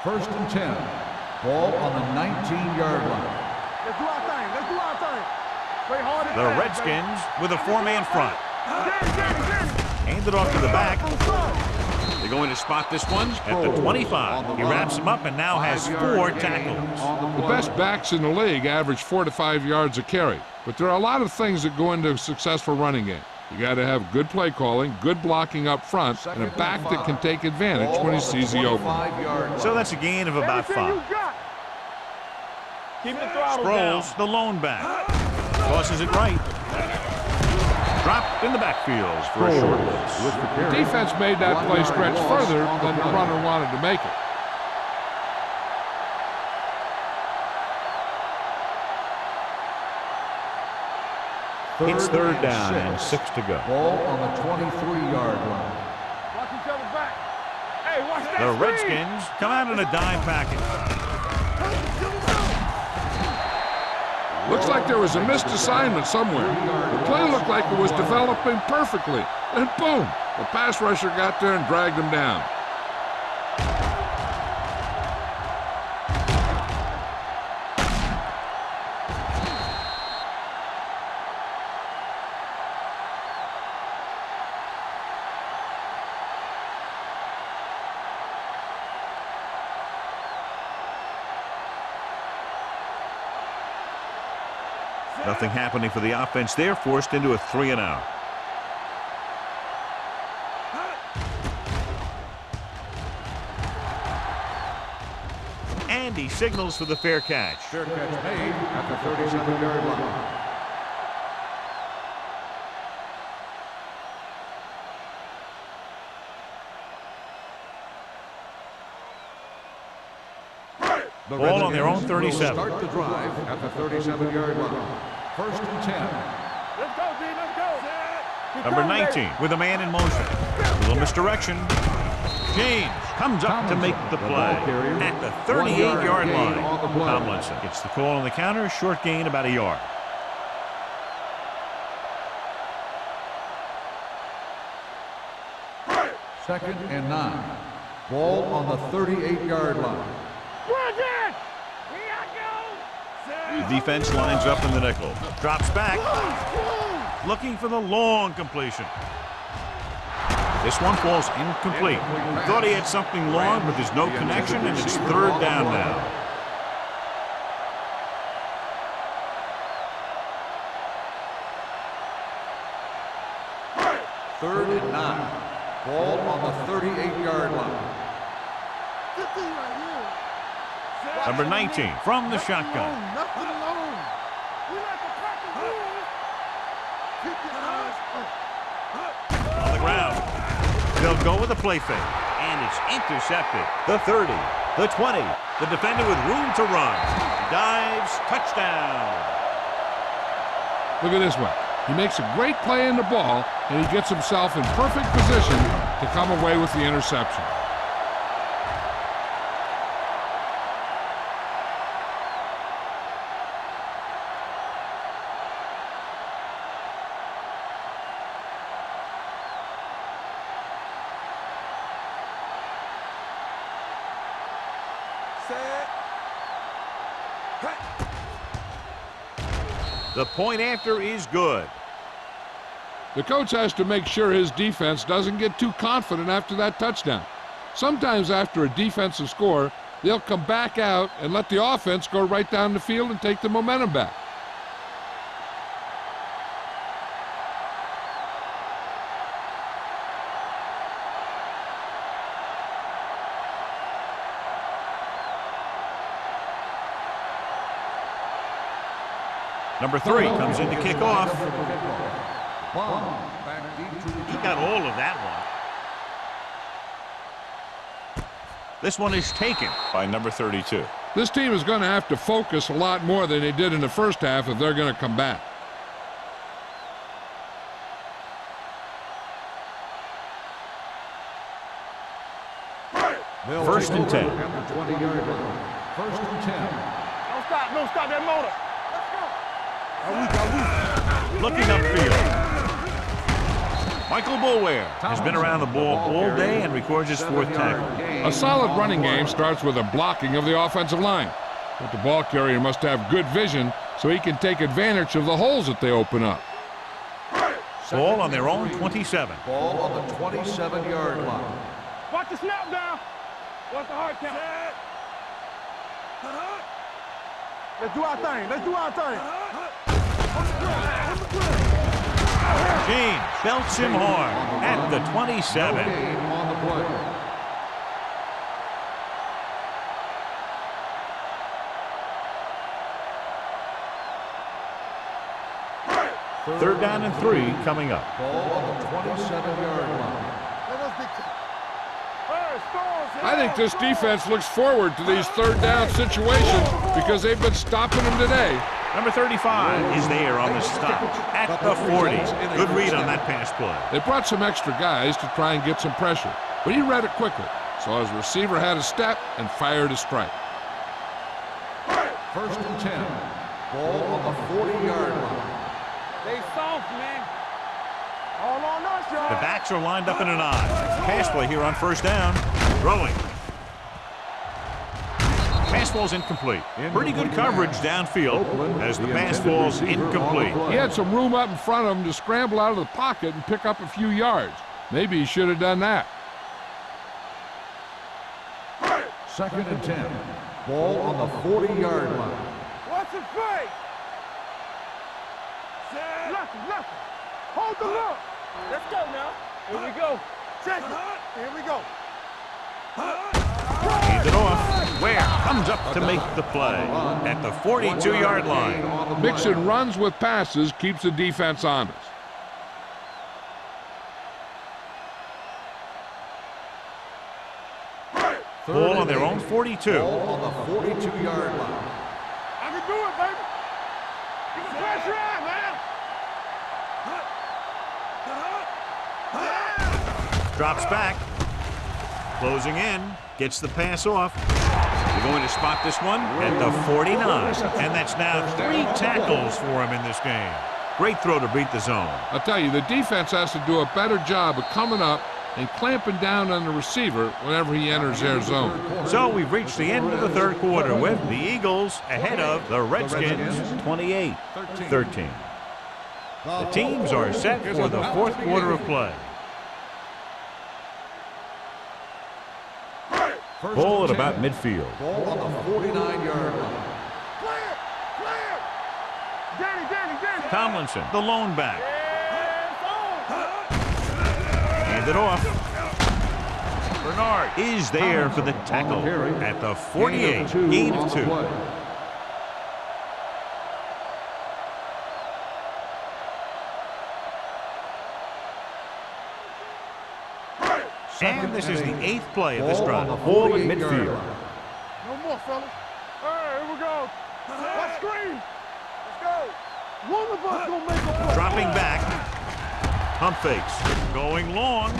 First and 10. Ball on the 19-yard line. Let's do our thing. Let's do our thing. Play hard and The fast, Redskins with a 4-man front. Hand it off to the back. They're going to spot this one at the 25. He wraps him up and now has 4 tackles. The best backs in the league average 4 to 5 yards a carry. But there are a lot of things that go into a successful running game. You got to have good play calling, good blocking up front, and a back that can take advantage when he sees the opening. So that's a gain of about 5. Keep the throttle down. Sproles, the lone back. Tosses it right. Dropped in the backfield for a short loss. The defense made that play stretch further than the runner wanted to make it. It's third down and 6 to go. Ball on the 23-yard line. Watch each other back. Hey, watch that The speed. Redskins come out in a dime package. Looks like there was a missed assignment somewhere. The play looked like it was developing perfectly. And boom, the pass rusher got there and dragged him down. Nothing happening for the offense there, forced into a 3-and-out. And he signals for the fair catch. Fair catch made at the 37-yard line. The Ball on their own Redskins will 37. Start the drive at the 37-yard line. First and 10. Let's go, D. Let's go. Keep Number going, 19 baby. with a man in motion. A little misdirection. James comes up to make the play at the 38-yard line. Tomlinson gets the call on the counter. Short gain, about a yard. Second and 9. Ball on the 38-yard line. The defense lines up in the nickel. Drops back. Looking for the long completion. This one falls incomplete. Thought he had something long, but there's no connection, and it's third down now. Third and 9. Ball on the 38-yard line. Number 19 from the shotgun. On the ground. They'll go with a play fake, and it's intercepted. The 30, the 20, the defender with room to run. Dives, touchdown. Look at this one. He makes a great play in the ball, and he gets himself in perfect position to come away with the interception. The point after is good. The coach has to make sure his defense doesn't get too confident after that touchdown. Sometimes after a defensive score, they'll come back out and let the offense go right down the field and take the momentum back. Number 3 comes in to kick off. Bomb back deep to the He got all of that one. This one is taken by number 32. This team is going to have to focus a lot more than they did in the first half if they're going to come back. First and 10. at the 20-yard line. First and 10. Don't stop that motor. Looking upfield. Michael Boulware has been around the ball all day and records his 4th tackle. A solid running game starts with a blocking of the offensive line. But the ball carrier must have good vision so he can take advantage of the holes that they open up. Ball on their own 27. Ball on the 27-yard line. Watch the snap down. Watch the hard count. Let's do our thing. Let's do our thing. James belts him hard at the 27. Gain on the play. Third down and 3 coming up. Ball on the 27-yard line. I think this defense looks forward to these third down situations because they've been stopping them today. Number 35 is there on the stop at the 40. Good read on that pass play. They brought some extra guys to try and get some pressure, but he read it quickly. So his receiver had a step and fired a strike. First and 10. Ball on the 40-yard line. They soft, man. All on us, y'all. The backs are lined up in an I. Pass play here on first down. Throwing. Pass ball's incomplete. Pretty good coverage downfield as the pass falls incomplete. He had some room up in front of him to scramble out of the pocket and pick up a few yards. Maybe he should have done that. Second and 10. Ball on the 40-yard line. What's the fake? Nothing. Hold the look. Let's go now. Here we go. Check it. Here we go. Hands it off. Ware comes up to make the play at the 42-yard line. Mixing runs with passes keeps the defense honest. Ball on their own 42. Ball on the 42-yard line. I can do it, baby. Get the pressure on, man. Drops back. Closing in. Gets the pass off. They're going to spot this one at the 49. And that's now 3 tackles for him in this game. Great throw to beat the zone. I'll tell you, the defense has to do a better job of coming up and clamping down on the receiver whenever he enters their zone. So we've reached the end of the third quarter with the Eagles ahead of the Redskins 28-13. The teams are set for the 4th quarter of play. Ball at about midfield. Ball on the 49-yard line. Clear. Danny. Tomlinson, the lone back. Hand it off. Bernard is there for the tackle at the 48. Gain of 2. And this is the 8th play of this drive. Ball at midfield. No more, fellas. All right, here we go. Let's screen. Let's go. One of us gonna make a play. Dropping back. Pump fakes. Going long.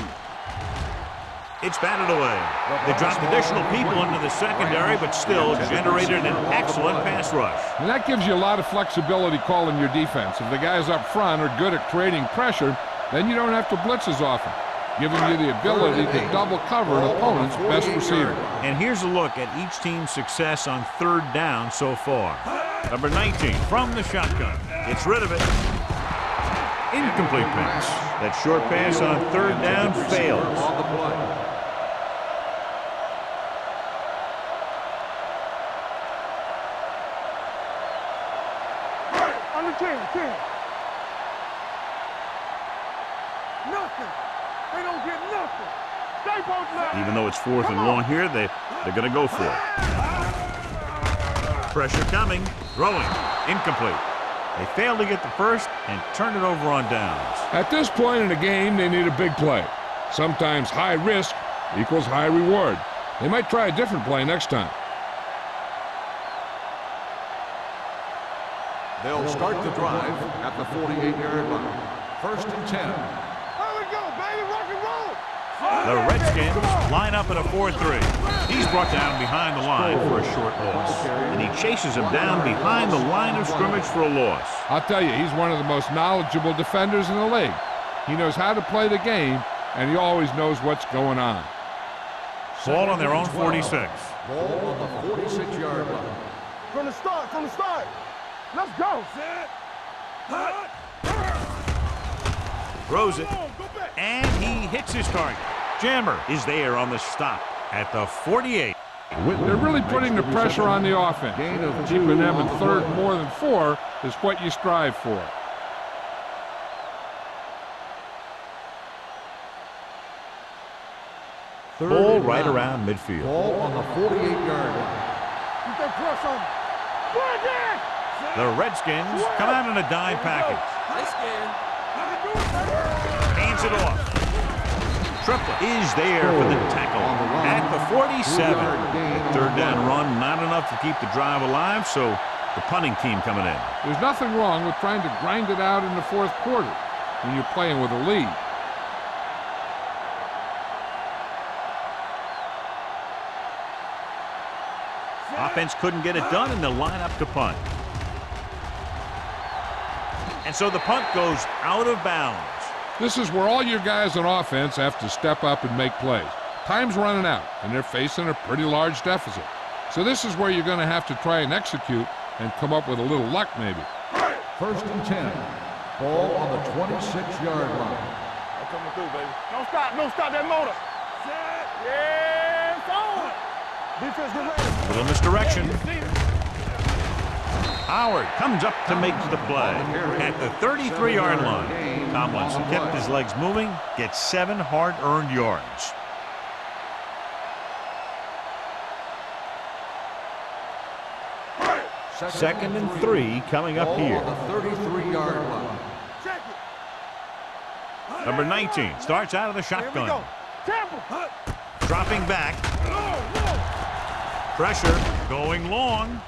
It's batted away. They dropped additional people into the secondary, but still generated an excellent pass rush. And that gives you a lot of flexibility calling your defense. If the guys up front are good at creating pressure, then you don't have to blitz as often, giving you the ability to double cover an opponent's best receiver. And here's a look at each team's success on third down so far. Number 19 from the shotgun. Gets rid of it. Incomplete pass. That short pass on third down fails. On the play. Under 10. Nothing. They don't get nothing. Stay both left. Even though it's 4th and long here, they're going to go for it. Pressure coming. Throwing. Incomplete. They failed to get the first and turned it over on downs. At this point in the game, they need a big play. Sometimes high risk equals high reward. They might try a different play next time. They'll start the drive at the 48-yard line. First and 10. There we go, baby, rock and roll. The Redskins line up at a 4-3. He's brought down behind the line for a short loss. And he chases him down behind the line of scrimmage for a loss. I'll tell you, he's one of the most knowledgeable defenders in the league. He knows how to play the game, and he always knows what's going on. Ball on their own 46. Ball on the 46-yard line. From the start. Let's go. Throws it, and he hits his target. Jammer is there on the stop at the 48. They're really putting the pressure on the offense. Keeping them in third more than 4 is what you strive for. Ball right around midfield. Ball on the 48-yard line. Keep that press on. The Redskins come out in a dime package. Hands it off. Triplett is there for the tackle at the 47. Third down run, not enough to keep the drive alive, so the punting team coming in. There's nothing wrong with trying to grind it out in the fourth quarter when you're playing with a lead. Offense couldn't get it done, and they'll line up to punt. And so the punt goes out of bounds. This is where all your guys on offense have to step up and make plays. Time's running out, and they're facing a pretty large deficit. So this is where you're going to have to try and execute and come up with a little luck maybe. First and 10. Ball on the 26-yard line. I'm coming through, baby. Don't stop that motor. Yeah, it's on. Defense, get ready. Little misdirection. Howard comes up to make the play at the 33-yard line. Tomlinson kept his legs moving, gets 7 hard-earned yards. Second and 3 coming up here. On the 33-yard line. Check it. Number 19 starts out of the Here we shotgun. go. Tampa. Dropping back. Pressure going long.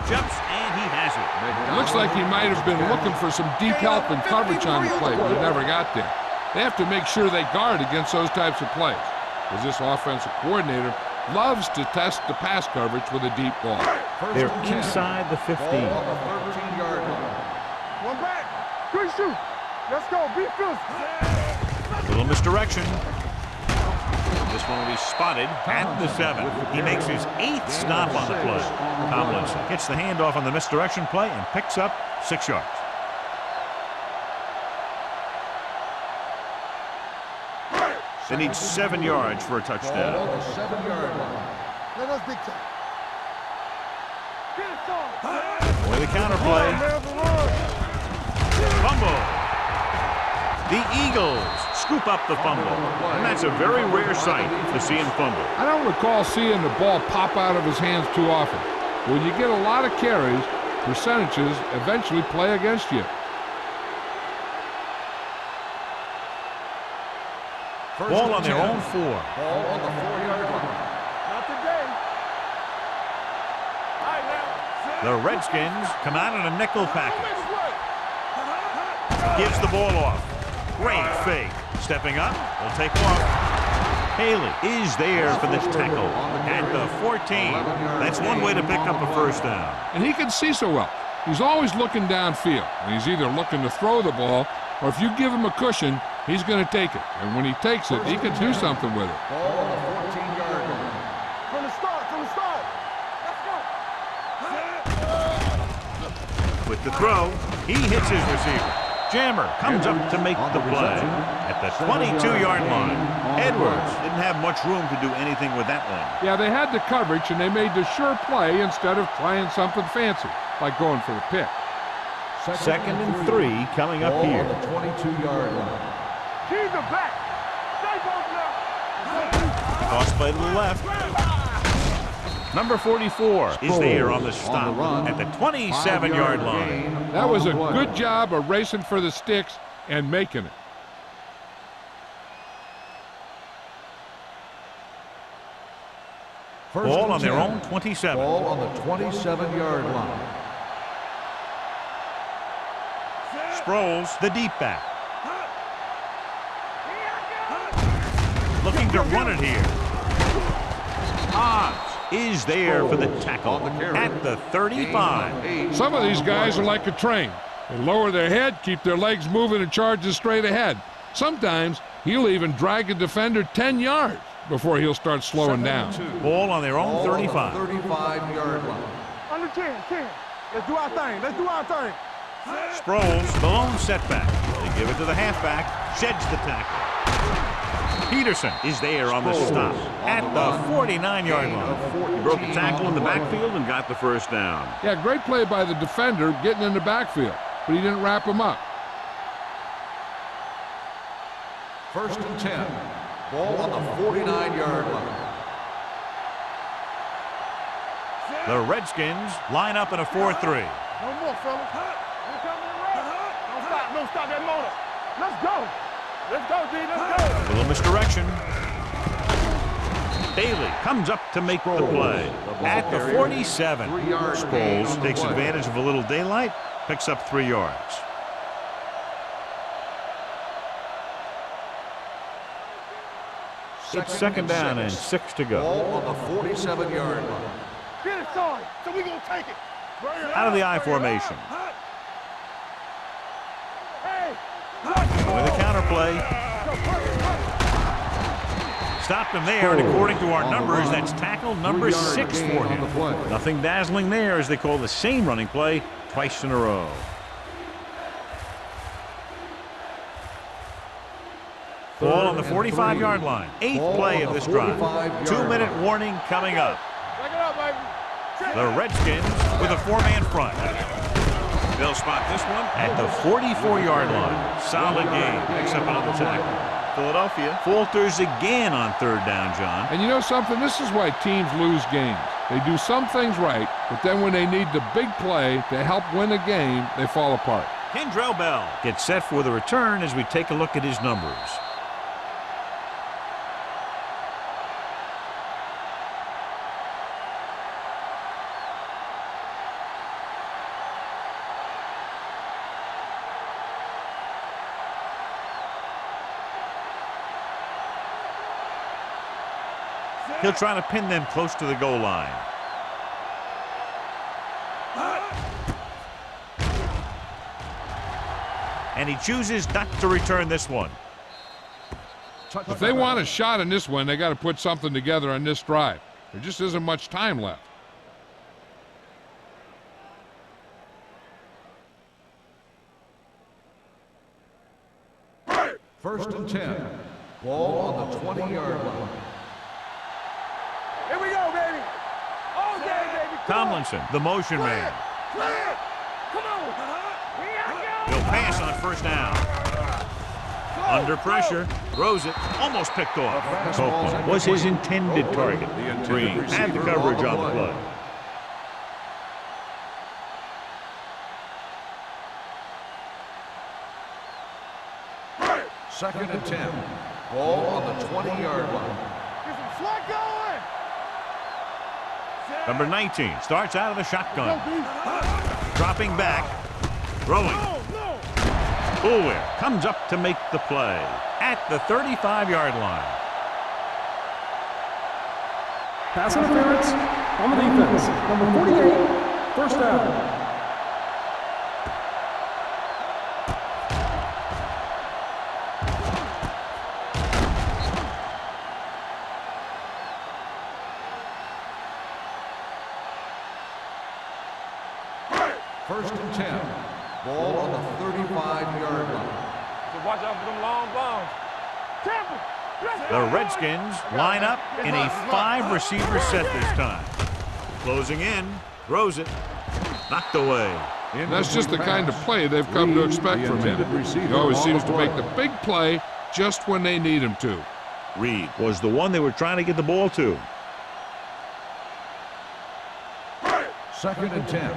Jumps, and he has it. It looks like he might have been looking for some deep help and coverage on the play, but it never got there. They have to make sure they guard against those types of plays, because this offensive coordinator loves to test the pass coverage with a deep ball. They're inside the 15. Ball on the 13-yard line. One back. Good shoot. Let's go. Be physical. Little misdirection. This one will be spotted at the 7. He makes his 8th stop on the play. Tomlinson gets the handoff on the misdirection play and picks up 6 yards. They need 7 yards for a Ball touchdown. on the 7-yard line. Let us big time. Get it, son. With a counterplay. Fumble. The Eagles scoop up the fumble. And that's a very rare sight to see him fumble. I don't recall seeing the ball pop out of his hands too often. When you get a lot of carries, percentages eventually play against you. First Ball and on their 10. own 4. Ball on the 4-yard line. Not today. All right, now. The Redskins come out in a nickel package. Gives the ball off. Great fake. Stepping up, will take off. Haley is there for the tackle at the 14. That's one way to pick up a first down. And he can see so well. He's always looking downfield. And he's either looking to throw the ball, or if you give him a cushion, he's going to take it. And when he takes it, he can do something with it. Ball on the 14-yard line. From the start. Let's go. With the throw, he hits his receiver. Jammer comes up to make the play at the 22-yard line. Edwards didn't have much room to do anything with that one. Yeah, they had the coverage, and they made the sure play instead of trying something fancy, like going for the pick. Second and 3 coming up Ball here. on the 22-yard line. Keep it back. Stay both now. Toss play to the left. Number 44 is there on the stop at the 27-yard line. That was a good job of racing for the sticks and making it. Ball on their own 27. Ball on the 27-yard line. Sproles, the deep back. Looking to run it here. Hobbs is there for the tackle at the 35. Some of these guys are like a train. They lower their head, keep their legs moving, and charge straight ahead. Sometimes he'll even drag a defender 10 yards before he'll start slowing down. Ball on their own 35. 35-yard line. Under 10, 10. Let's do our thing. Let's do our thing. Sproles, the lone setback. They give it to the halfback, sheds the tackle. Peterson is there on the stop at the 49-yard line. He broke the tackle in the backfield and got the first down. Yeah, great play by the defender getting in the backfield, but he didn't wrap him up. First and 10. Ball on the 49-yard line. The Redskins line up in a 4-3. No more, fellas. We coming around. Don't stop that motor. Let's go. Let's go, D. Let's go. A little misdirection. Bailey comes up to make the play at the 47. Sproles takes advantage of a little daylight, picks up 3 yards. It's second down and 6 to go. Ball on the 47-yard line. Get it, son. So we gonna take it. Out of the I formation. Hey. With a counter play. Stopped him there, and according to our numbers, that's tackle number 6 for him. Nothing dazzling there as they call the same running play twice in a row. Ball on the 45-yard line. 8th play of this drive. 2-minute warning coming up. Check it out, baby. The Redskins with a 4-man front. They'll spot this one at the 44-yard line. Solid game. Picks up another tackle. Philadelphia falters again on 3rd down, John. And you know something? This is why teams lose games. They do some things right, but then when they need the big play to help win a game, they fall apart. Kendrell Bell gets set for the return as we take a look at his numbers. He'll try to pin them close to the goal line. And he chooses not to return this one. If they want a shot in this one, they got to put something together on this drive. There just isn't much time left. First and 10. Ball on the 20-yard line. Here we go, baby. All day, baby. Tomlinson, the motion man. Clear. Come on. He'll pass on 1st down. Under pressure, throws it, almost picked off. Copeland was his intended target. Green had the coverage on the play. Second and 10. Ball on the 20-yard line. Get some slack going. Number 19 starts out of the shotgun. Dropping back, throwing. Boulware comes up to make the play at the 35-yard line. Pass interference on the defense. Number 48, first down. First and 10. Ball on the 35-yard line. So watch out for them long bombs. Temple. The Redskins line up in a 5-receiver set this time. Closing in, throws it, knocked away. That's just the kind of play they've come to expect from him. He always seems to make the big play just when they need him to. Reed was the one they were trying to get the ball to. Second and 10.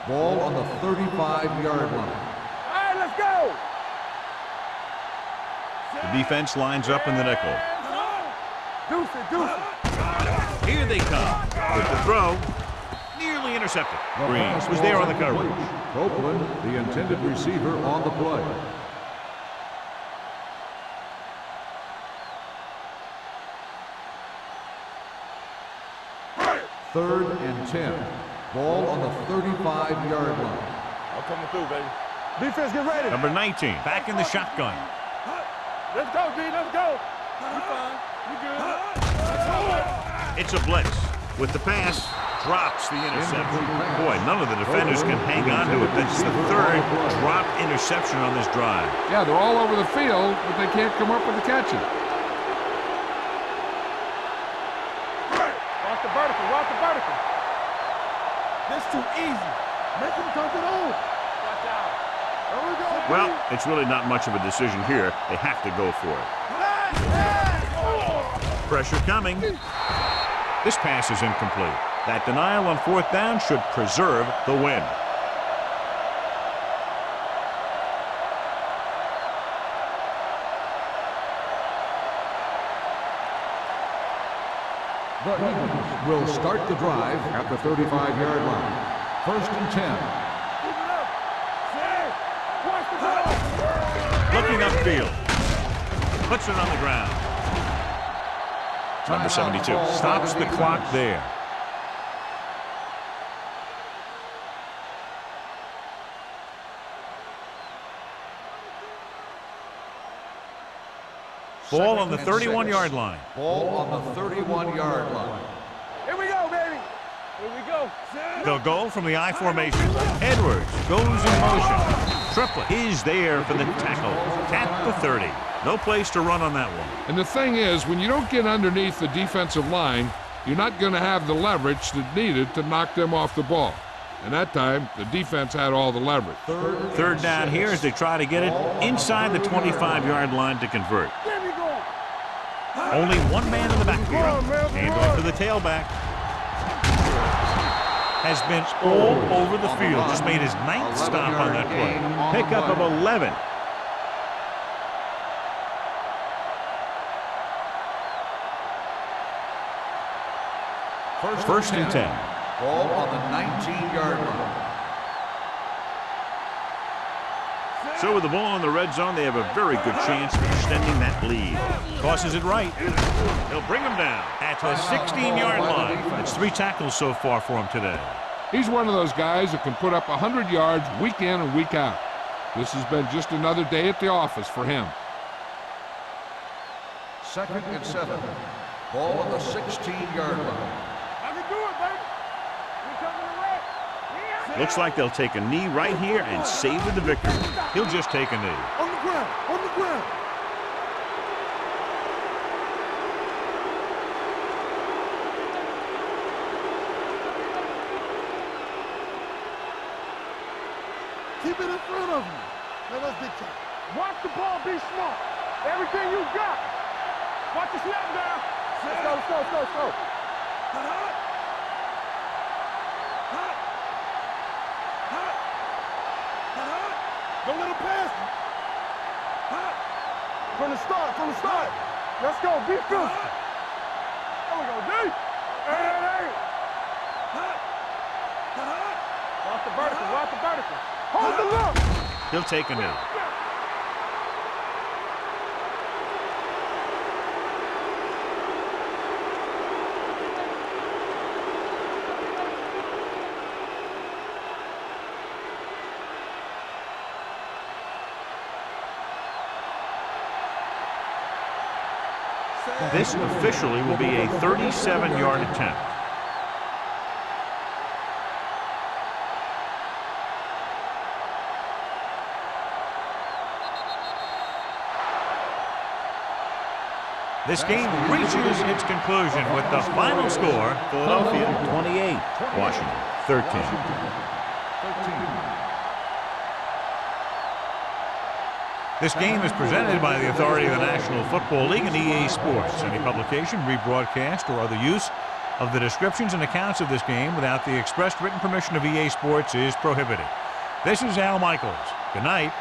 Ball on the 35-yard line. All right, let's go. The defense lines up in the nickel. Deuce it. Here they come. With the throw, nearly intercepted. Green was there on the coverage. Copeland, the intended receiver, on the play. Third and 10. Ball on the 35-yard line. I'm coming through, baby. Defense, get ready. Number 19, back in the shotgun. Let's go, D. Let's go. You fine. You good. It's a blitz. With the pass, drops the interception. Boy, none of the defenders can hang on to it. That's the third drop interception on this drive. Yeah, they're all over the field, but they can't come up with the catches. Watch the vertical. Watch the vertical. This too easy. Make him come to the hole. Watch out. There we go. Well, it's really not much of a decision here. They have to go for it. Pressure coming. This pass is incomplete. That denial on fourth down should preserve the win. The Eagles will start the drive at the 35-yard line. First and 10. Looking upfield. Puts it on the ground. Number 72 stops the clock there. Ball on the 31-yard line. Ball on the 31-yard line. Here we go, baby. Here we go. They'll go from the I formation. Edwards goes in motion. Triplett is there for the tackle at the 30. No place to run on that one. And the thing is, when you don't get underneath the defensive line, you're not going to have the leverage that's needed to knock them off the ball. And that time, the defense had all the leverage. Third down here as they try to get it inside the 25-yard line to convert. There we go. Only one man in the backfield. Handling to the tailback. Has been all over the field. Just made his ninth stop on that play. Pickup of 11. First and 10. Ball on the 19-yard line. So with the ball in the red zone, they have a very good chance of extending that lead. Tosses it right. He'll bring him down at the 16-yard line. It's 3 tackles so far for him today. He's one of those guys that can put up 100 yards week in and week out. This has been just another day at the office for him. Second and 7. Ball on the 16-yard line. I can do it, baby. We coming to red. Looks like they'll take a knee right here and savor the victory. He'll just take a knee. On the ground. On the ground. Keep it in front of you. Let us dictate. Watch the ball. Be smart. Everything you got. Watch the snap down. Let's go, let's go, let's go, let's go. Don't let him pass you. From the start, from the start. Let's go, be fierce. There we go, D. Hey. Watch the vertical, watch the vertical. Hold the look. He'll take a knee. This officially will be a 37-yard attempt. This game reaches its conclusion with the final score, Philadelphia 28, Washington 13. This game is presented by the authority of the National Football League and EA Sports. Any publication, rebroadcast, or other use of the descriptions and accounts of this game without the expressed written permission of EA Sports is prohibited. This is Al Michaels. Good night.